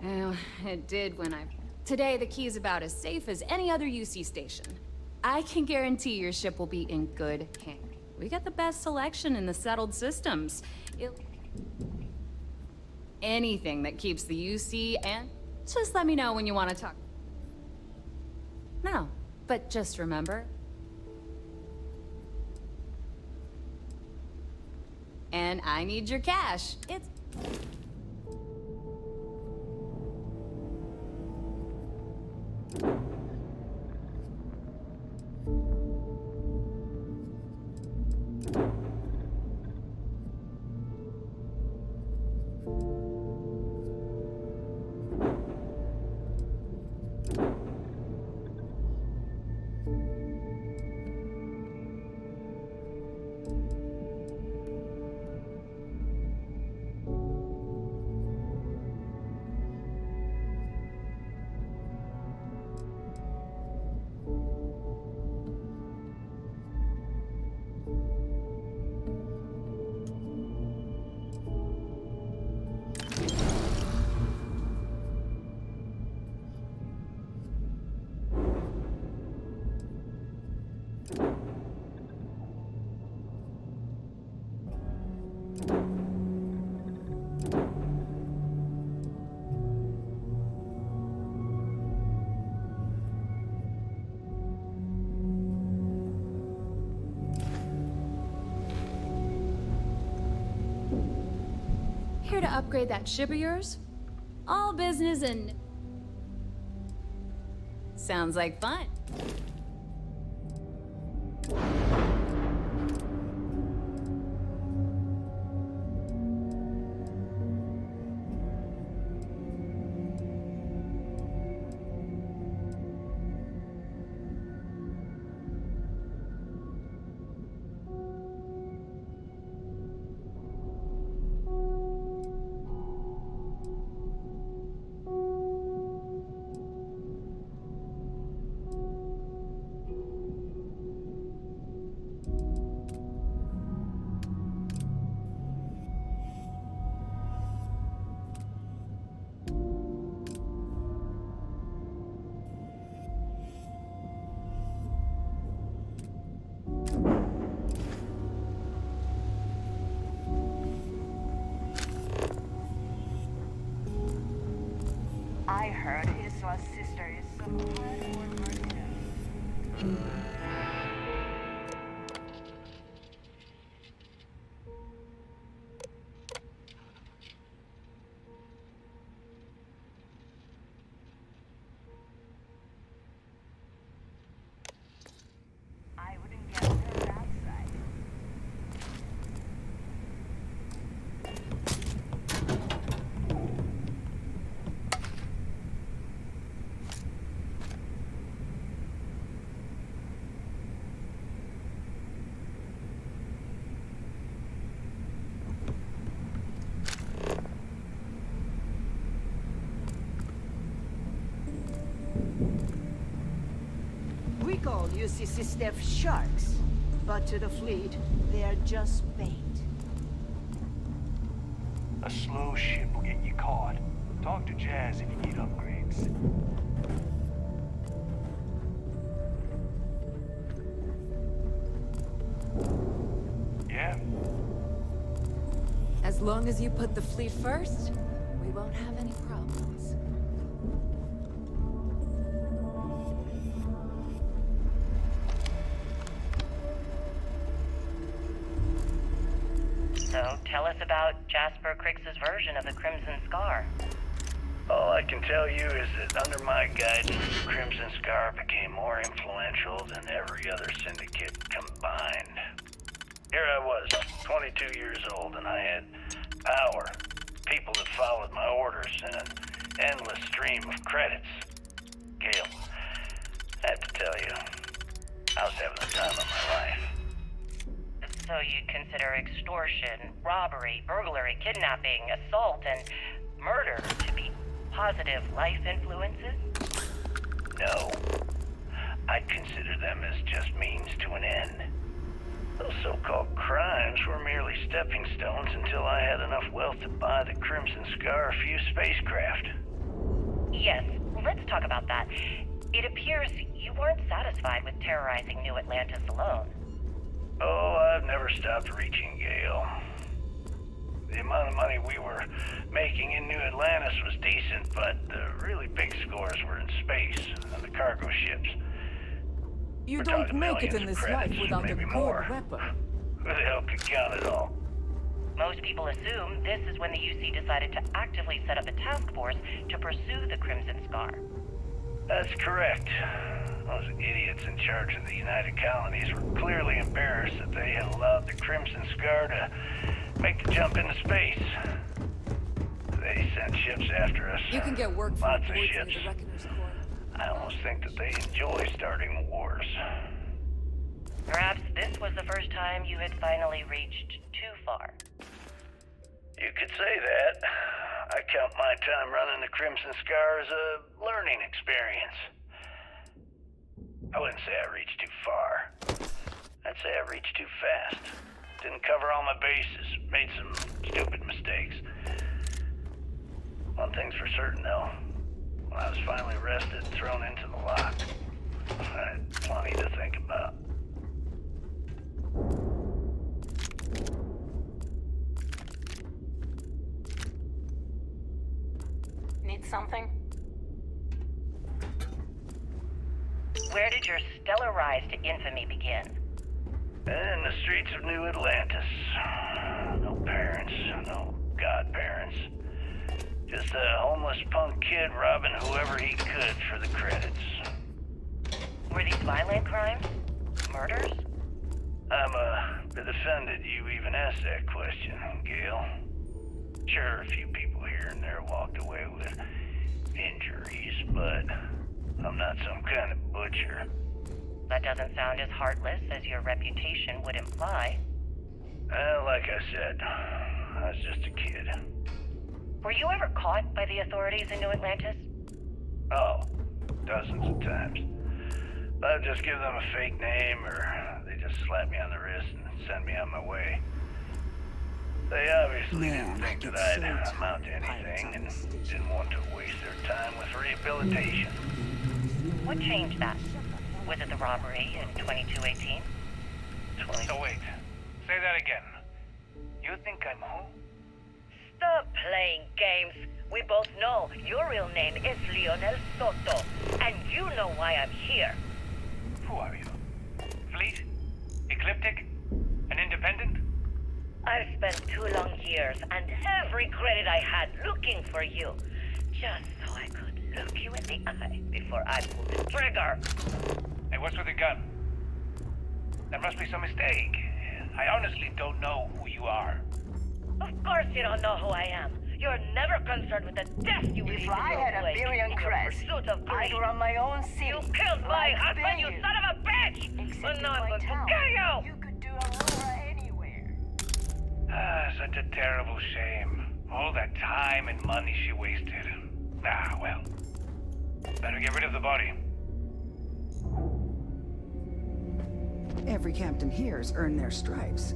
Oh, it did when I... Today, the key's about as safe as any other UC station. I can guarantee your ship will be in good hands. We got the best selection in the settled systems. Anything that keeps the UC and... Just let me know when you want to talk. No, but just remember... And I need your cash. It's... Here to upgrade that ship of yours? All business and... Sounds like fun. I heard Isla's sister is some hardcore mercenary. I wouldn't get her that side. We call UCC staff sharks, but to the fleet, they're just bait. A slow ship will get you caught. Talk to Jazz if you need upgrades. Yeah? As long as you put the fleet first, we won't have any problems. So, tell us about Jasper Crix's version of the Crimson Scar. All I can tell you is that under my guidance, Crimson Scar became more influential than every other syndicate combined. Here I was, 22 years old, and I had power, people that followed my orders, and an endless stream of credits. Gale, I have to tell you, I was having the time of my life. So you'd consider extortion, robbery, burglary, kidnapping, assault, and murder to be positive life influences? No. I'd consider them as just means to an end. Those so-called crimes were merely stepping stones until I had enough wealth to buy the Crimson Scar a few spacecraft. Yes, let's talk about that. It appears you weren't satisfied with terrorizing New Atlantis alone. Oh, I've never stopped reaching, Gale. The amount of money we were making in New Atlantis was decent, but the really big scores were in space and the cargo ships. You don't make it in this life without a good weapon. Who the hell could count it all? Most people assume this is when the UC decided to actively set up a task force to pursue the Crimson Scar. That's correct. Those idiots in charge of the United Colonies were clearly embarrassed that they had allowed the Crimson Scar to make the jump into space. They sent ships after us. You can get work from lots the of boys ships. in the Reckoner's Corps. I almost think that they enjoy starting wars. Perhaps this was the first time you had finally reached too far. You could say that. I count my time running the Crimson Scar as a learning experience. I wouldn't say I reached too far. I'd say I reached too fast. Didn't cover all my bases. Made some stupid mistakes. One thing's for certain, though. When I was finally arrested and thrown into the lock, I had plenty to think about. Need something? Where did your stellar rise to infamy begin? In the streets of New Atlantis. No parents, no godparents. Just a homeless punk kid robbing whoever he could for the credits. Were these violent crimes? Murders? I'm a bit offended you even asked that question, Gale. Sure, a few people here and there walked away with injuries, but I'm not some kind of butcher. That doesn't sound as heartless as your reputation would imply. Well, like I said, I was just a kid. Were you ever caught by the authorities in New Atlantis? Oh, dozens of times. But I'd just give them a fake name, or they just slap me on the wrist and send me on my way. They obviously didn't think that I'd amount to anything and didn't want to waste their time with rehabilitation. What changed that? Was it the robbery in 2218? So wait, say that again. You think I'm who? Stop playing games. We both know your real name is Lionel Soto, and you know why I'm here. Who are you? Fleet? Ecliptic? An independent? I've spent 2 long years and every credit I had looking for you, just so I could look you in the eye before I pulled the trigger. Hey, what's with the gun? There must be some mistake. I honestly don't know who you are. Of course you don't know who I am. You're never concerned with the death you will If I had a billion creds, I'd run my own city. You killed my like husband, you billions. son of a bitch! Except But in now I'm my going to town. kill you! You could do Aurora anywhere. Such a terrible shame. All that time and money she wasted. Ah, well. Better get rid of the body. Every captain here's earned their stripes.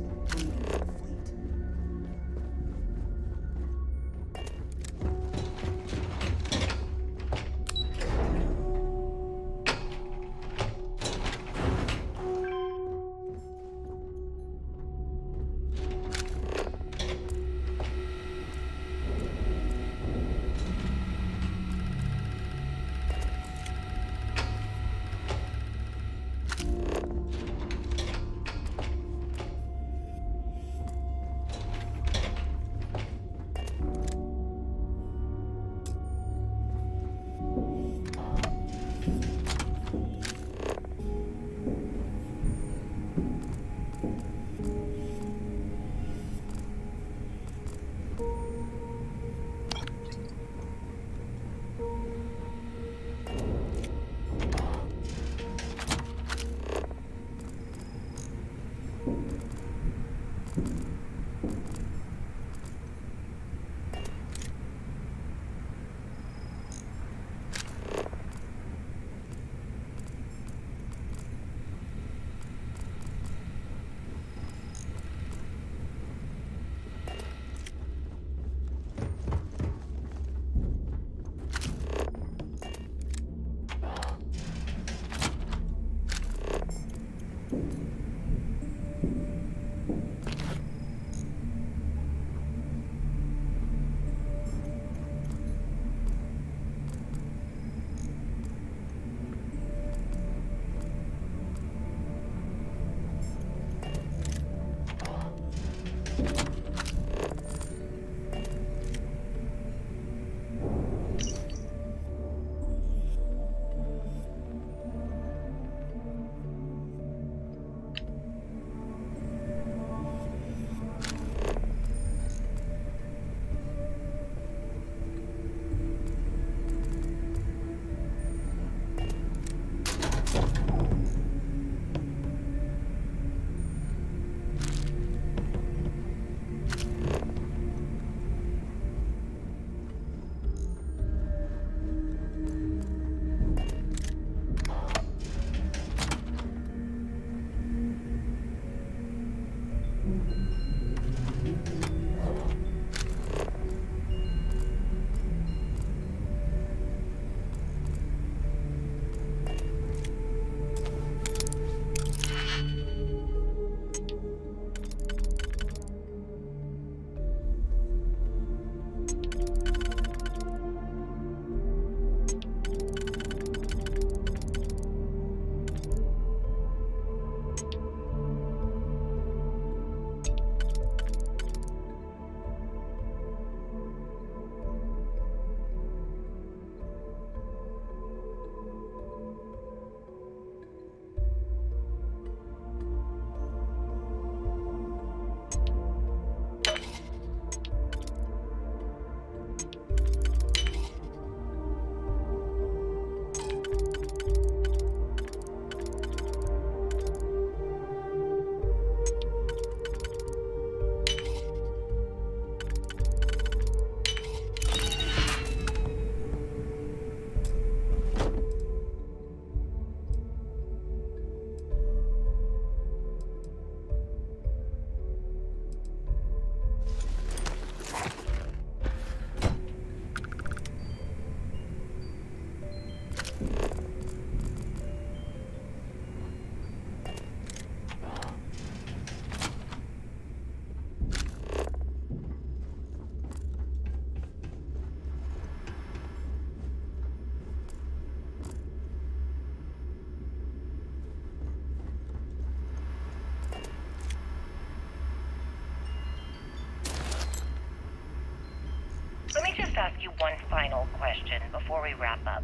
Let me just ask you one final question before we wrap up.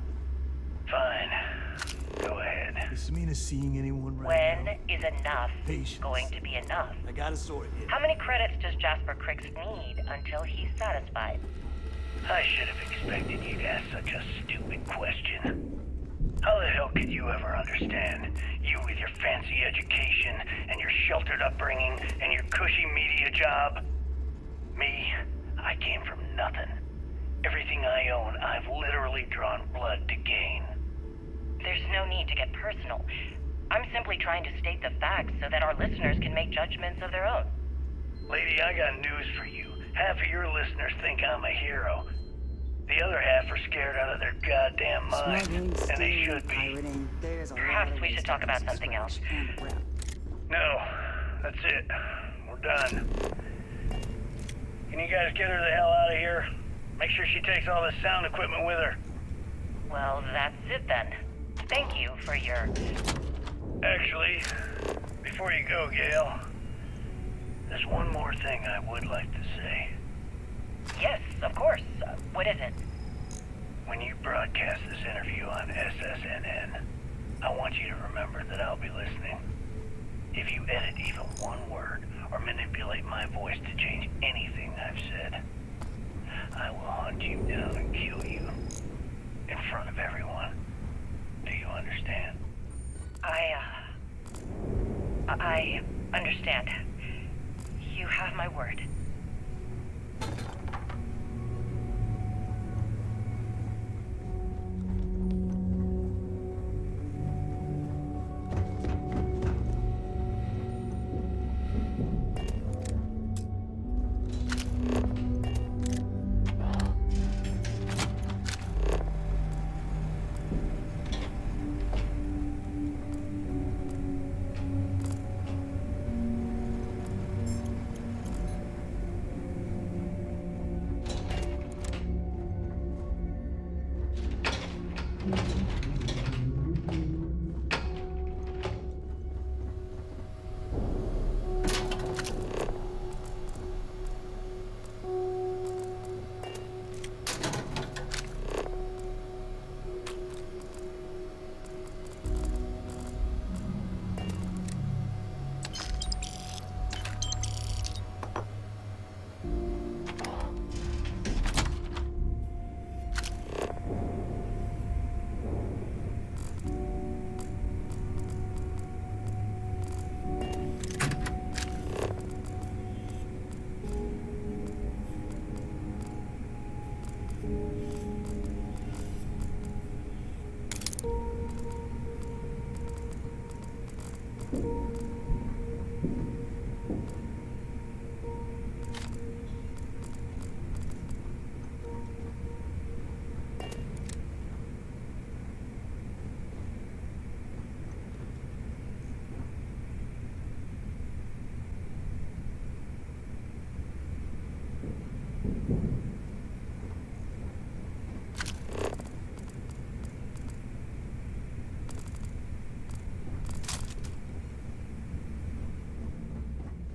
Fine. Go ahead. Is Samina seeing anyone right When now? is enough Patience. going to be enough? I gotta sort it. How many credits does Jasper Cricks need until he's satisfied? I should have expected you to ask such a stupid question. How the hell could you ever understand? You with your fancy education and your sheltered upbringing and your cushy media job? Me, I came from nothing. Everything I own, I've literally drawn blood to gain. There's no need to get personal. I'm simply trying to state the facts so that our listeners can make judgments of their own. Lady, I got news for you. Half of your listeners think I'm a hero. The other half are scared out of their goddamn minds, and they should be. Perhaps we should talk about something else. No, that's it. We're done. Can you guys get her the hell out of here? Make sure she takes all this sound equipment with her. Well, that's it then. Thank you for your... Actually, before you go, Gail, there's one more thing I would like to say. Yes, of course. What is it? When you broadcast this interview on SSNN, I want you to remember that I'll be listening. If you edit even one word or manipulate my voice to change anything I've said, I will hunt you down and kill you in front of everyone. Do you understand? I understand. You have my word.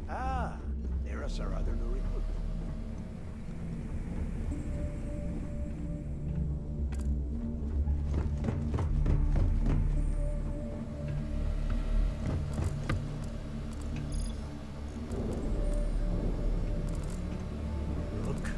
Ah, there's our other new recruit. Look.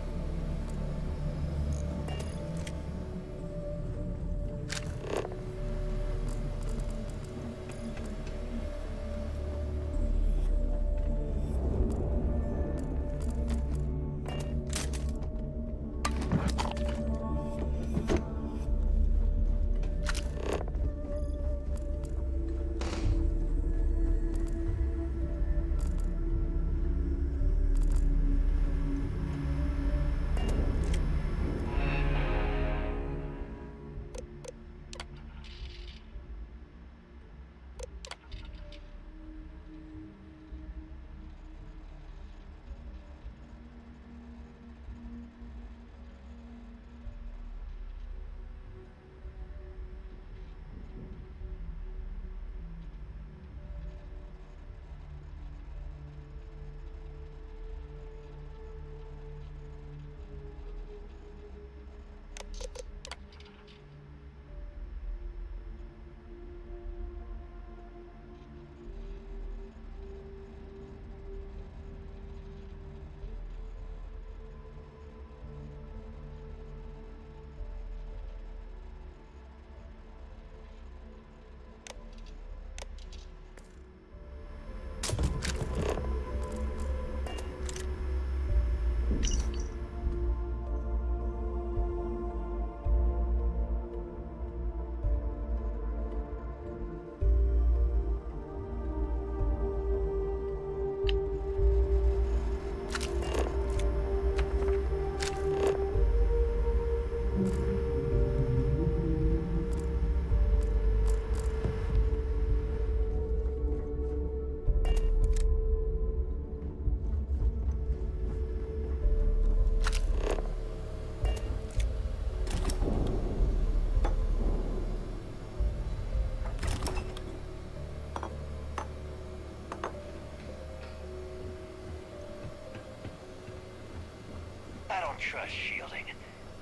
I don't trust shielding.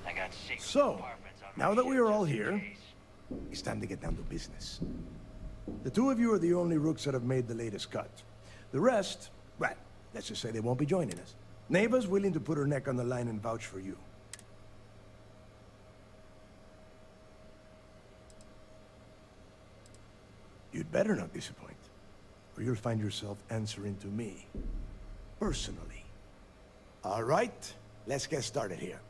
I got secret So, compartments on now my that we ship are all just in here, case. it's time to get down to business. The two of you are the only rooks that have made the latest cut. The rest, well, let's just say they won't be joining us. Neva's willing to put her neck on the line and vouch for you. You'd better not disappoint, or you'll find yourself answering to me, personally. All right, let's get started here.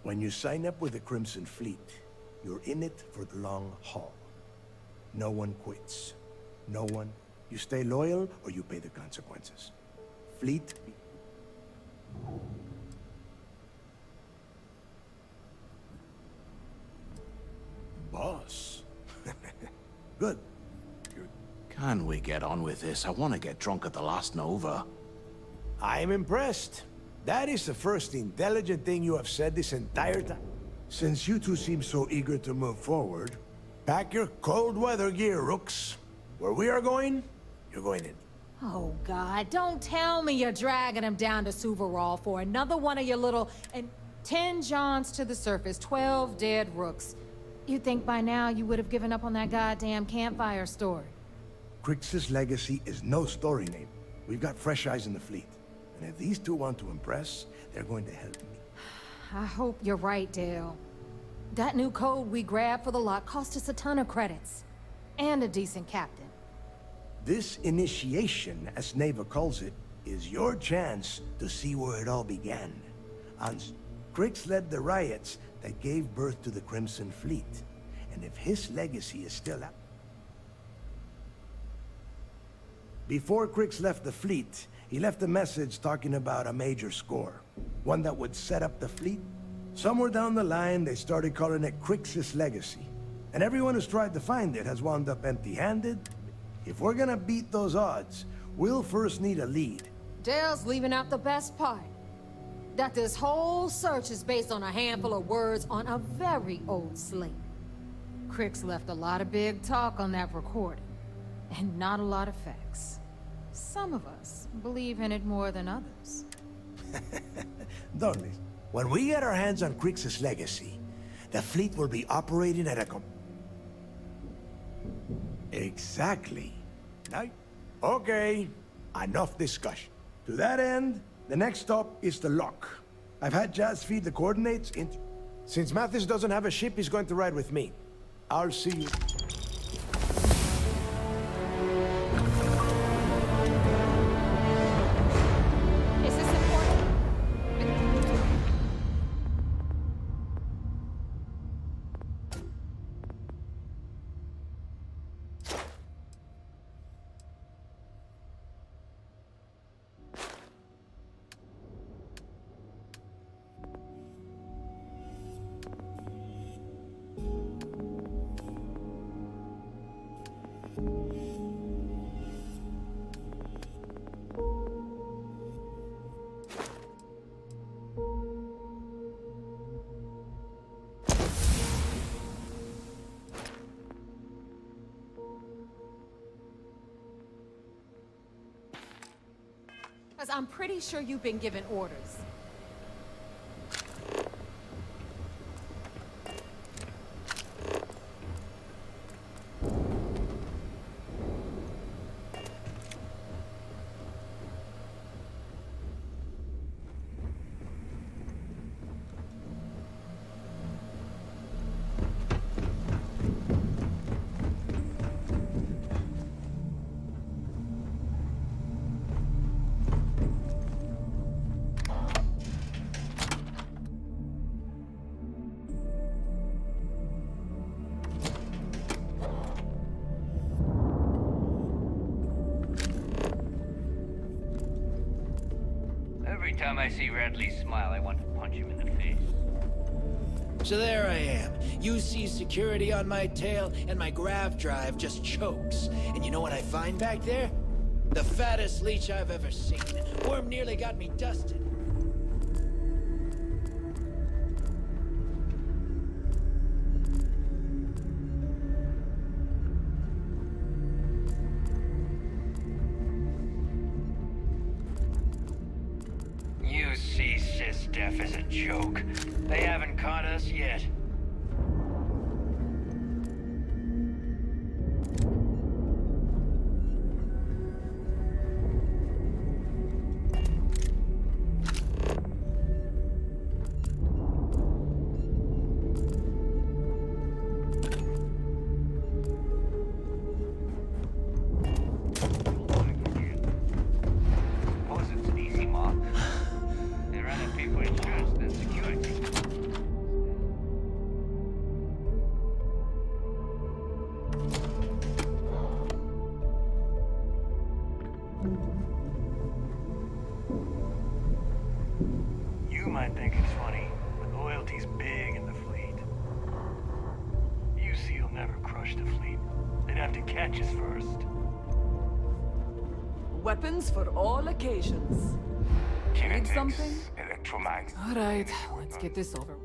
When you sign up with the Crimson Fleet, you're in it for the long haul. No one quits. No one. You stay loyal, or you pay the consequences. Fleet... Boss. Good. Can we get on with this? I want to get drunk at the last Nova. I'm impressed. That is the first intelligent thing you have said this entire time. Since you two seem so eager to move forward, pack your cold weather gear, rooks. Where we are going, you're going in. Oh, God, don't tell me you're dragging him down to Suvarall for another one of your little... and 10 Johns to the surface, 12 dead rooks. You'd think by now you would have given up on that goddamn campfire story. Crix's legacy is no story name. We've got fresh eyes in the fleet. And if these two want to impress, they're going to help me. I hope you're right, Dale. That new code we grabbed for the lot cost us a ton of credits. And a decent captain. This initiation, as Neva calls it, is your chance to see where it all began. Crix led the riots that gave birth to the Crimson Fleet. And if his legacy is still up... Before Crix left the fleet, he left a message talking about a major score. One that would set up the fleet. Somewhere down the line, they started calling it Crix's Legacy. And everyone who's tried to find it has wound up empty-handed. If we're gonna beat those odds, we'll first need a lead. Dale's leaving out the best part. That this whole search is based on a handful of words on a very old slate. Crix left a lot of big talk on that recording, and not a lot of facts. Some of us believe in it more than others. Don't listen. When we get our hands on Crix's Legacy, the fleet will be operating at a Exactly. Now, okay, enough discussion. To that end, the next stop is the lock. I've had Jazz feed the coordinates into... Since Mathis doesn't have a ship, he's going to ride with me. I'll see you. Is this important? Because I'm pretty sure you've been given orders. Every time I see Radley smile, I want to punch him in the face. So there I am. You see security on my tail, and my grav drive just chokes. And you know what I find back there? The fattest leech I've ever seen. Worm nearly got me dusted. You see Sysdef as a joke. They haven't caught us yet. Suppose it's an easy mob. They run a big way first, then security. You might think it's funny, but loyalty's big in the fleet. UC'll never crush the fleet. They'd have to catch us first. Weapons for all occasions. Need something? All right, let's get this over with.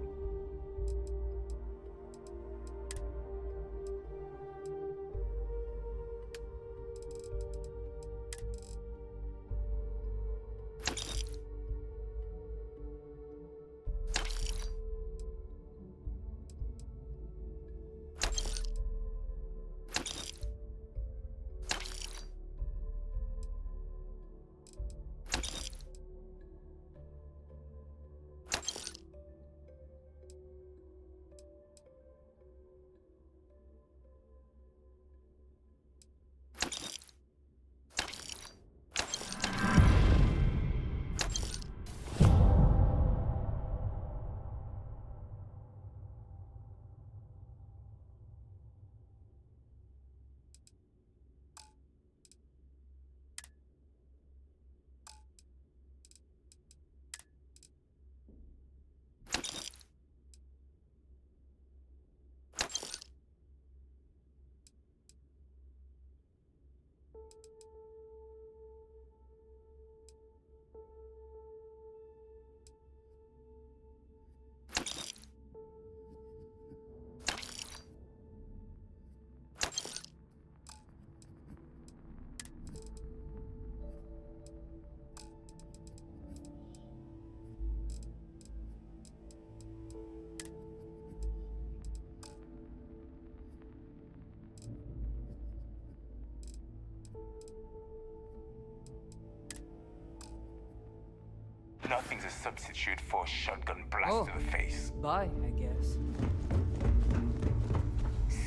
Nothing's a substitute for a shotgun blast to the face. Bye, I guess.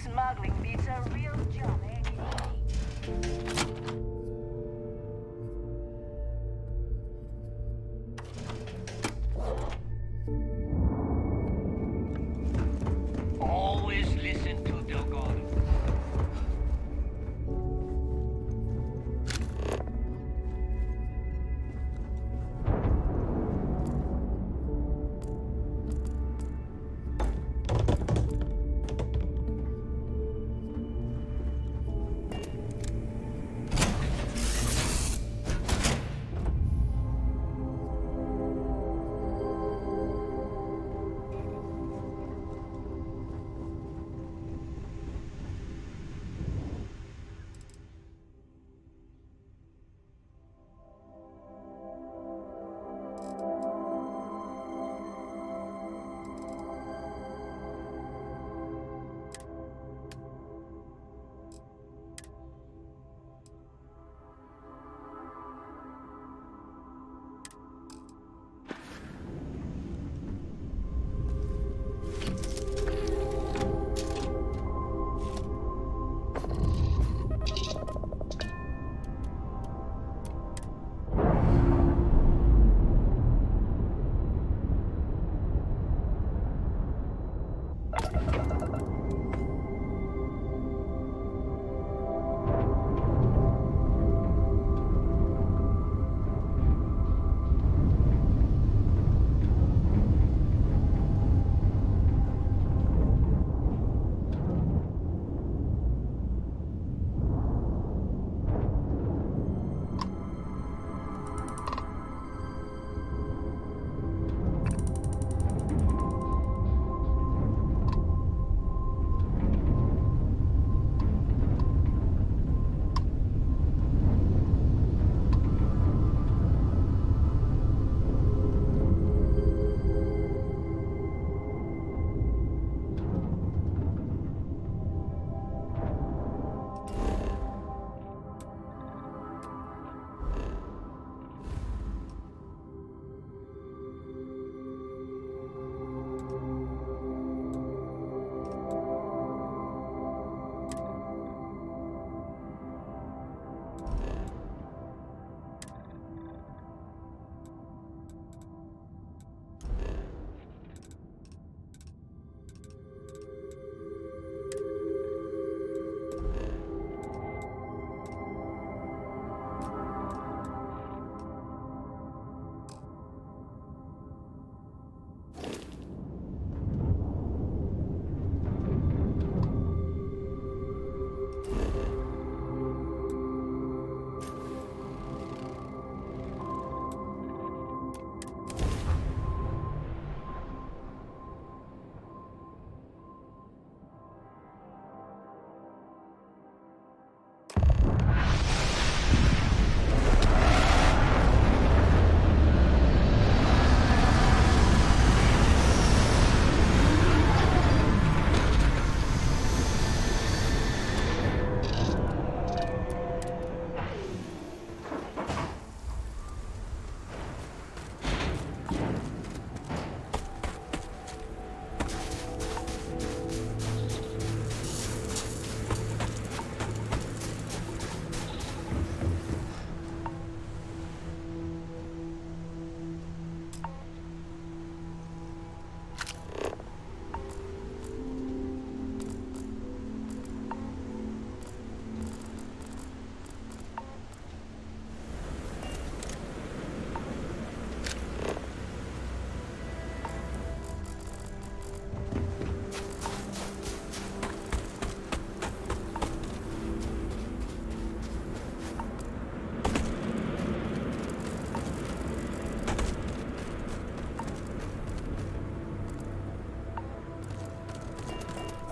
Smuggling beats a real job, ain't it? Always listen to Delgado.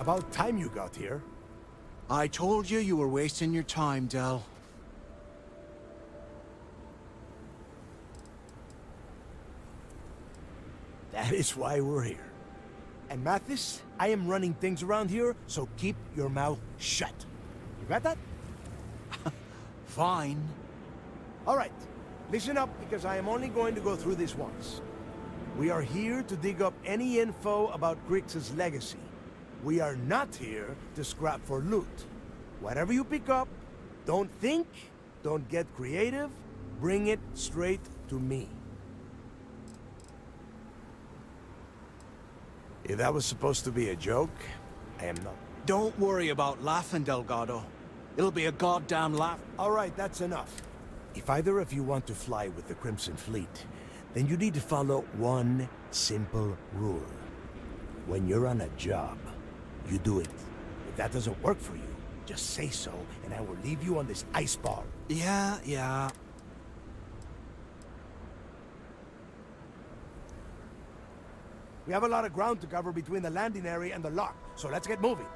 About time you got here. I told you you were wasting your time, Del. That is why we're here. And Mathis, I am running things around here, so keep your mouth shut. You got that? Fine. All right. Listen up, because I am only going to go through this once. We are here to dig up any info about Grix's legacy. We are not here to scrap for loot. Whatever you pick up, don't think, don't get creative, bring it straight to me. If that was supposed to be a joke, I am not. Don't worry about laughing, Delgado. It'll be a goddamn laugh. All right, that's enough. If either of you want to fly with the Crimson Fleet, then you need to follow one simple rule. When you're on a job, you do it. If that doesn't work for you, just say so, and I will leave you on this ice bar. Yeah. We have a lot of ground to cover between the landing area and the lock, so let's get moving.